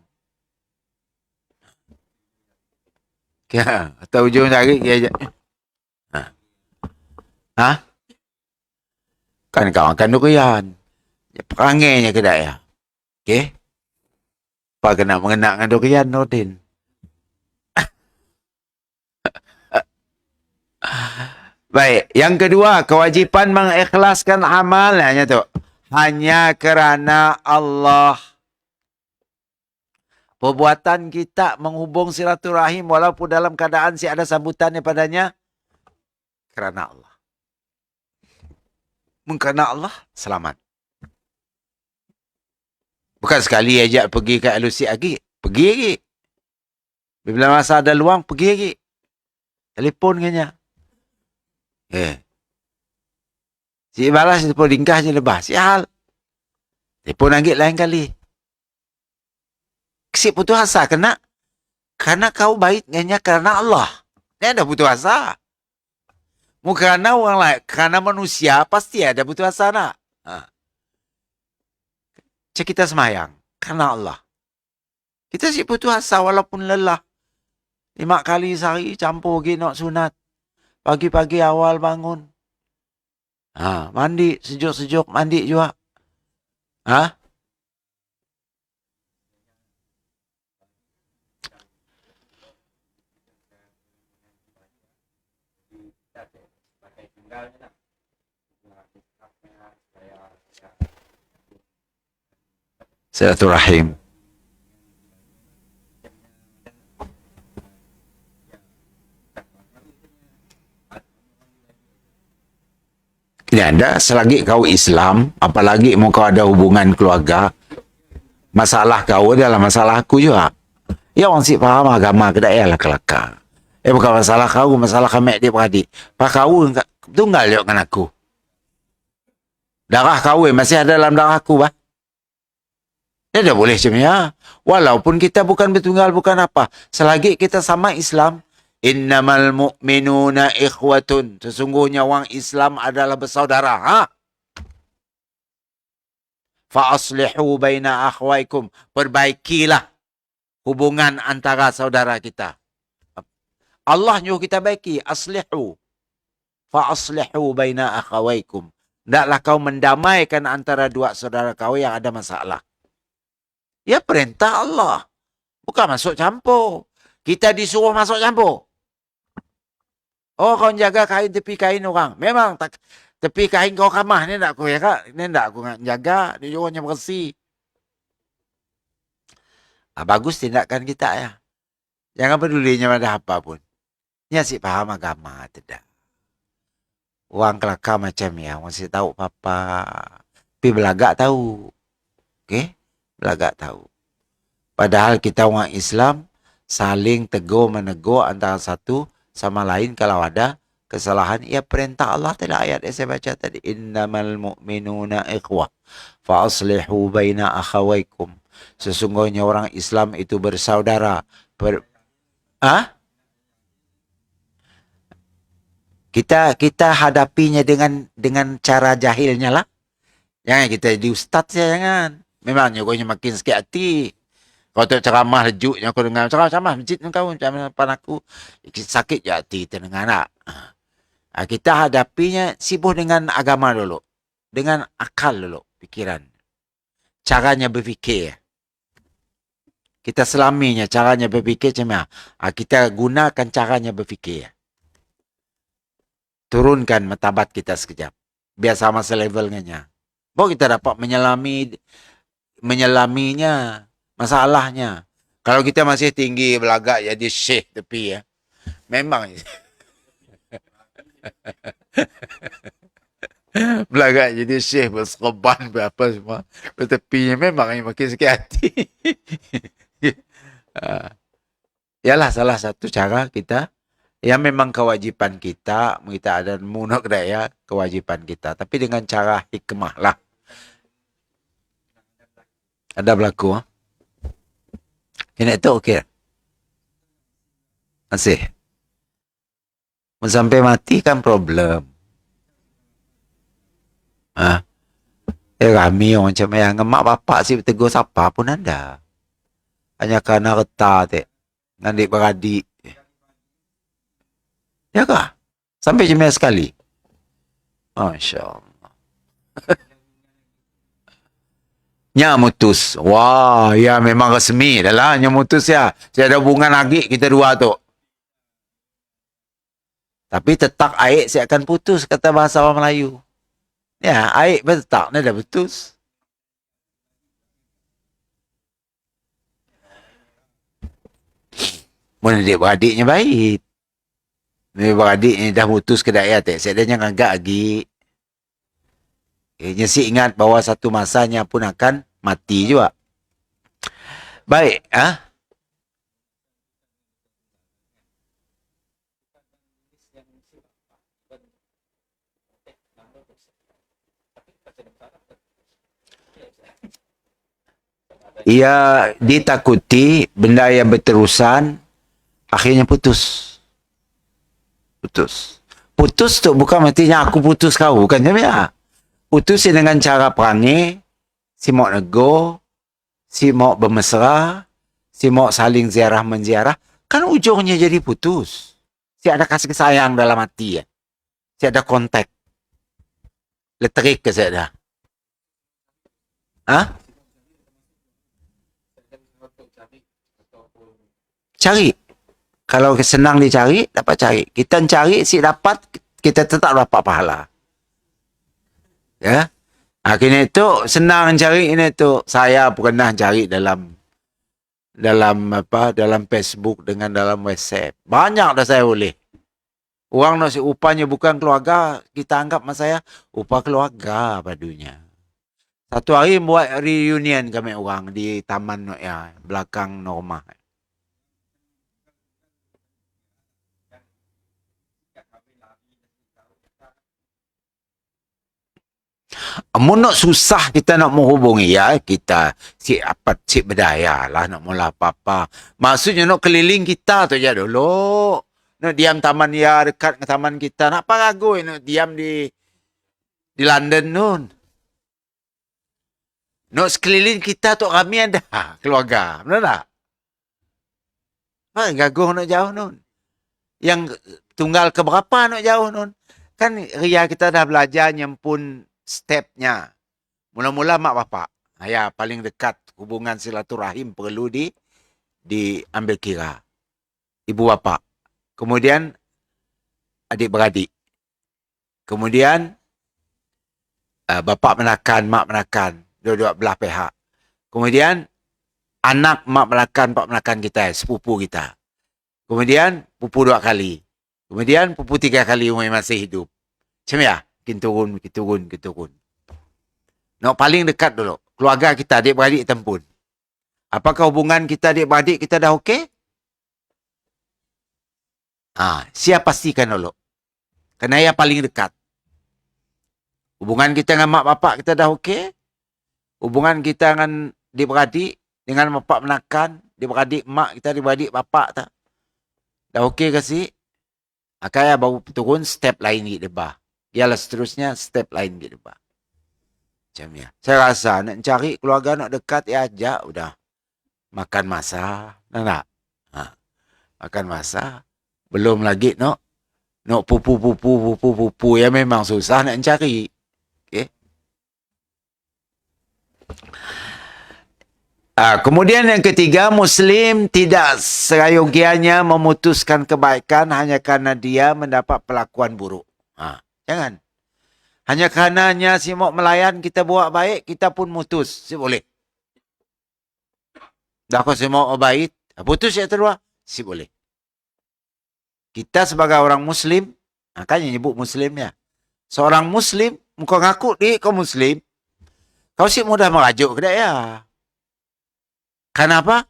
Ya, atau ujung tarik dia aja. Ha? Kan kau makan durian. Perangainya kedai ya. Okey. Apa kena mengenak dengan durian, Nordin? Baik, yang kedua, kewajipan mengikhlaskan amal hanya tu. Hanya kerana Allah. Perbuatan kita menghubung silaturahim walaupun dalam keadaan si ada sambutannya padanya kerana Allah. Kerana Allah, selamat. Bukan sekali ajak pergi ke alusi lagi. Pergi lagi. Bila masa ada luang, pergi lagi. Telefon kanya. Si balas telefon ringkah je lebah. Sial. Telefon lagi lain kali. Si putus asa kena. Karena kau baik hanya karena Allah. Dia ada putus asa. Bukan karena orang lain. Karena manusia pasti ada putus asa nak. Cik kita semayang. Karena Allah. Kita si putus asa walaupun lelah. 5 kali sehari campur lagi nak sunat. Pagi-pagi awal bangun. Mandi sejuk-sejuk. Mandi juga. Silaturahim. Tidak ada, selagi kau Islam, apalagi mau kau ada hubungan keluarga, masalah kau adalah masalah aku juga. Ya orang si faham agama kita ialah kelakar. Bukan masalah kau, masalah kami dia beradik. Pak kau tunggal juga dengan aku. Darah kau masih ada dalam darah aku, bah. Dia dah boleh macam ya. Walaupun kita bukan bertunggal, bukan apa. Selagi kita sama Islam, innamal mu'minuna ikhwatun. Sesungguhnya orang Islam adalah bersaudara. Fa'aslihu baina akhwaikum. Perbaikilah hubungan antara saudara kita. Allah nyuruh kita baiki. Aslihu. Fa'aslihu baina akhwaikum. Tidaklah kau mendamaikan antara dua saudara kau yang ada masalah. Ya perintah Allah. Bukan masuk campur. Kita disuruh masuk campur. Oh, kau jaga kain tepi kain orang. Memang tak, tepi kain kau kamah ni tak aku ya kak. Ni tak aku nak jaga. Dia jualnya bersih. Bagus tindakan kita ya. Jangan pedulinya pada apa pun. Nya si faham agama tidak. Orang kelakar macam ya, masih tahu apa-apa. Tapi belagak tahu. Okey? Belagak tahu. Padahal kita orang Islam saling tegur menegur antara satu sama lain kalau ada kesalahan. Ia perintah Allah tadi ayat yang saya baca tadi. Innamal mu'minuna ikhwah fa aslihu baina akhawaykum. Sesungguhnya orang Islam itu bersaudara. Ah? Kita hadapinya dengan cara jahilnya lah. Jangan kita jadi ustaz ya, jangan. Memang nyokongnya makin sikit hati. Kalau tu ceramah lejuknya aku dengar. Ceramah masjid kau macam depan aku. Sakit je hati kita dengar nak. Kita hadapinya sibuk dengan agama dulu. Dengan akal dulu, pikiran. Caranya berfikir. Kita selaminya caranya berfikir macam mana. Kita gunakan caranya berfikir. Turunkan martabat kita sekejap. Biar sama selevelnya. Baru kita dapat menyelaminya. Masalahnya. Kalau kita masih tinggi belagak jadi syekh tepi ya. Memang. Belagak jadi syekh berserban berapa semua. Bertepinya memang makin sikit hati. Yalah salah satu cara kita. Yang memang kewajipan kita ada munak daya kewajipan kita. Tapi dengan cara hikmah lah. Ada berlaku. Ini itu okey. Masih. Sampai mati kan problem. Kami orang macam yang mak bapak sih tegur siapa pun anda. Hanya kerana reta te. Nanti beradik. Ya kah? Sampai jam sekali. Masya Allah. Nya mutus. Wah, ya memang resmi dah lah. Nya mutus ya. Saya ada hubungan lagi kita dua tu. Tapi tetap aik saya akan putus kata bahasa orang Melayu. Ya, aik tetap ni dah putus. Mana dia beradiknya baik. Dia beradik ni dah putus ke daerah tak. Saya dah jangan agak lagi. Nyesi ingat bahawa satu masanya pun akan mati juga. Baik. Ia ditakuti benda yang berterusan akhirnya putus. Putus tu bukan artinya aku putus kau. Bukan macam ya. Putus dengan cara perangai, si mau nego, si mau bermesra, si mau saling ziarah menziarah, kan ujungnya jadi putus. Si ada kasih sayang dalam hati ya. Si ada kontak. Letrik ke saya dah. Cari. Kalau senang dicari, dapat cari. Kita cari, si dapat, kita tetap dapat pahala. Ya. Akhirnya itu senang cari ini tu. Saya pernah cari dalam Facebook dengan dalam WhatsApp. Banyak dah saya boleh. Orang nak si upahnya bukan keluarga, kita anggap mas saya upah keluarga padunya. Satu hari buat reunion kami orang di taman ya, belakang rumah. Nak susah kita nak menghubungi ya, kita si berdaya lah nak mula apa-apa. Maksudnya nak keliling kita tu je dulu. Nak diam taman ya dekat ke taman kita. Nak apa ragu nak diam di London nun. Nak sekeliling kita tu kami ada keluarga. Benar tak? Gaguh nak jauh nun. Yang tunggal ke berapa nak jauh nun. Kan Ria kita dah belajar nyempun stepnya. Mula-mula mak bapak. Ya, paling dekat hubungan silaturahim perlu diambil kira. Ibu bapak. Kemudian adik-beradik. Kemudian bapak menakan, mak menakan. Dua-dua belah pihak. Kemudian anak mak menakan, pak menakan kita, sepupu kita. Kemudian pupu dua kali. Kemudian 23 kali umur masih hidup. Macam ya? Kita turun. Nak paling dekat dulu. Keluarga kita, adik-beradik tempun. Apakah hubungan kita adik-beradik kita dah okey? Siap pastikan dulu. Kerana yang paling dekat. Hubungan kita dengan mak bapak kita dah okey? Hubungan kita dengan adik-beradik, dengan bapak menakan, adik-beradik mak kita, adik-beradik bapak tak? Dah okey ke si? Akaya baru turun step lain di depan. Ialah seterusnya step lain di depan. Macam ya. Saya rasa nak cari keluarga nak dekat ya ajak udah. Makan masa. Nak? Makan masa. Belum lagi nak pupu yang memang susah nak cari. Okay. Kemudian yang ketiga, Muslim tidak seyogianya memutuskan kebaikan hanya kerana dia mendapat perlakuan buruk. Jangan. Hanya kerana si mau melayan kita buat baik, kita pun mutus. Si boleh. Dah kau si mau baik, putus ya terus. Si boleh. Kita sebagai orang Muslim, kan yang nyebut Muslimnya. Seorang Muslim, kau ngaku kau Muslim, kau si mudah merajuk ke dia. Kenapa?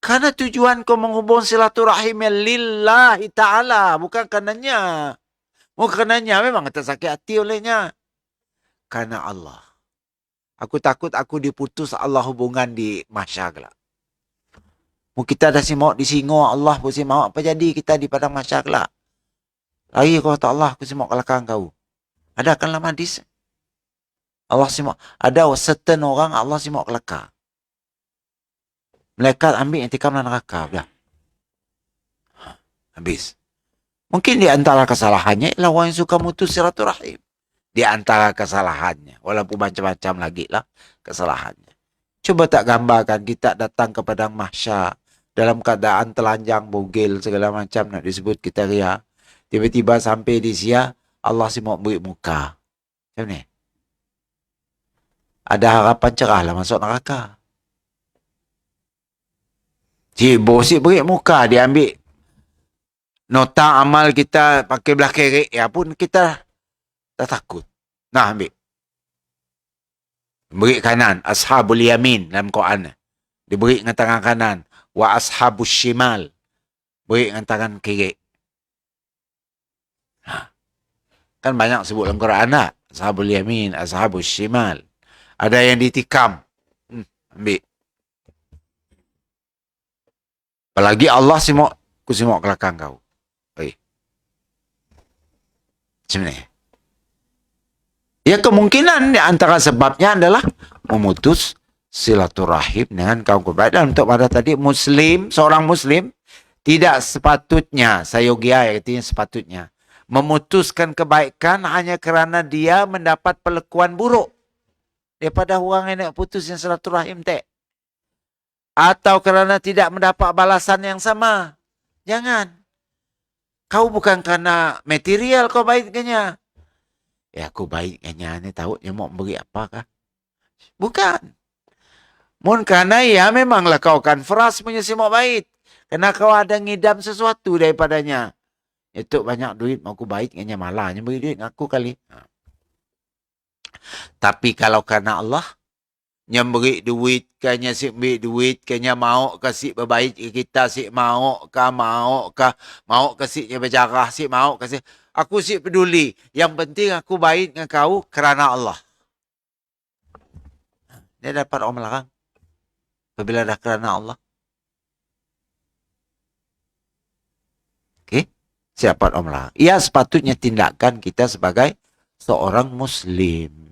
Karena tujuan kau menghubung silaturahimnya lillahi ta'ala. Bukan karenanya. Bukan karenanya. Memang kita sakit hati olehnya. Karena Allah. Aku takut aku diputus Allah hubungan di masyarakat. Kita dah si mau disingo Allah pun si mau apa jadi kita di padang masyarakat. Lagi kau tak Allah aku si mau kelakang kau. Ada kan dalam hadis. Allah si mau. Ada certain orang Allah si mau kelakang. Malaikat ambil intikam dan neraka. Dah. Habis. Mungkin di antara kesalahannya ialah orang yang suka mutus silaturahim. Di antara kesalahannya. Walaupun macam-macam lagi lah kesalahannya. Cuba tak gambarkan kita datang ke padang mahsyar dalam keadaan telanjang, bugil, segala macam nak disebut kita ria. Tiba-tiba sampai di sia, Allah si mau beri muka. Macam ni. Ada harapan cerah lah masuk neraka. Si beri muka, dia ambil nota amal kita pakai belah kerek, ya pun kita tak takut. Nah, ambil. Beri kanan, ashabul yamin dalam Quran. Diberi dengan tangan kanan. Wa ashabus shimal. Beri dengan tangan kiri. Kan banyak sebut dalam Quran tak? Ashabul yamin, ashabus shimal. Ada yang ditikam. Ambil. Apalagi Allah aku si mau kelakang kau. Macam ni. Ya kemungkinan di antara sebabnya adalah memutus silaturahim dengan kaum kebaikan. Untuk pada tadi Muslim, seorang Muslim tidak sepatutnya, sayogia artinya sepatutnya, memutuskan kebaikan hanya kerana dia mendapat perlakuan buruk daripada orang yang nak putus yang silaturahim tak. Atau kerana tidak mendapat balasan yang sama. Jangan. Kau bukan kerana material kau baik dengannya. Ya aku baik dengannya ni tahu dia mau beri apakah? Bukan. Mun kerana ya memanglah kau kan feras punya si mau baik. Kerana kau ada ngidam sesuatu daripadanya. Itu banyak duit mau aku baik dengannya malahnya beri duit aku kali. Tapi kalau kerana Allah yang beri duit, kanya si beri duit, kanya mau kasih berbaik kita, si mau kasih dia berjarah, si mau kasih. Aku si peduli. Yang penting aku baik dengan kau kerana Allah. Dia dapat orang melarang. Apabila dah kerana Allah. Okey? Siapa orang melarang? Ia sepatutnya tindakan kita sebagai seorang Muslim.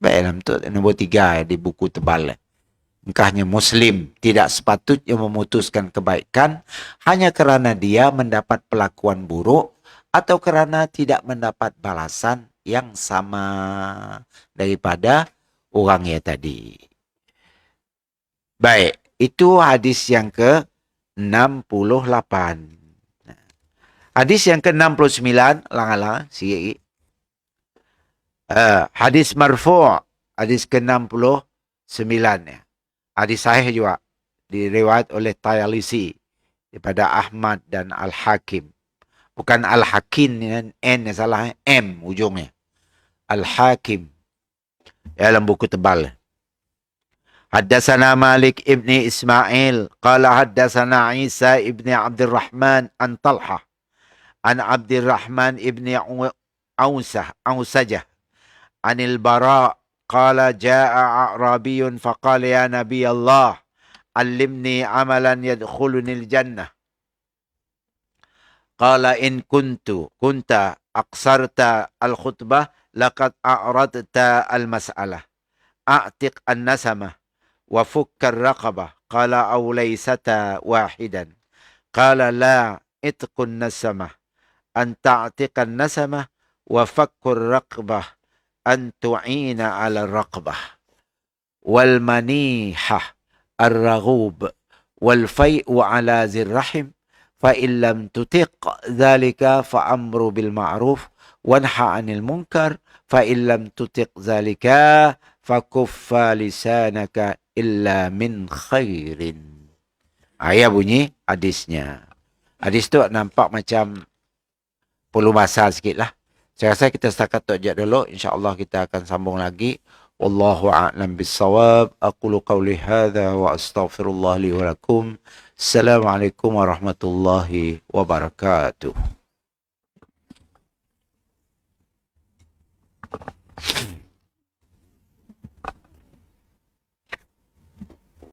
Baik dalam tu nombor 3 di buku tebal. Engkahnya Muslim tidak sepatutnya memutuskan kebaikan hanya kerana dia mendapat perlakuan buruk atau kerana tidak mendapat balasan yang sama daripada orangnya tadi. Baik, itu hadis yang ke-68. Hadis yang ke-69, lang-lang, sikit. Hadis marfu', hadis ke-69 ya. Hadis sahih juga diriwayat oleh Tayalisi daripada Ahmad dan Al-Hakim. Bukan Al-Hakim, N yang salah, M ujungnya. Al-Hakim. Dalam buku tebal. Haddatsana Malik ibni Ismail. Qala haddatsana Isa ibni Abdurrahman an Talha. An Abdurrahman ibni Ausajah. Anil Bara. Qala ja'a A'rabiyun faqala ya Nabi Allah. Allimni amalan yadkhuluni al-jannah. Qala in kunta aqsarta al-khutbah laqad a'radta al-mas'alah. A'tiq an-nasama wa fukka ar-raqabah. Qala aw laysata wahidan. Qala la itqu an-nasama an ta'tiqa an-nasama wa fakku ar-raqabah an tu'ina 'ala ar-raqabah wal manihah ar-raghub wal fai'u 'ala zir-rahim fa illam tutiq dzalika fa amru bil ma'ruf wanha 'anil munkar fa illam tutiq dzalika fa kuffa lisanaka illa min khairin. Ayat bunyi hadisnya. Hadis tu nampak macam perlu masa sikit lah. Saya rasa kita setakat tu aja dulu. InsyaAllah kita akan sambung lagi. Wallahu a'lam bissawab. Aqulu qawli hadha wa astaghfirullah li wa lakum. Assalamualaikum warahmatullahi wabarakatuh.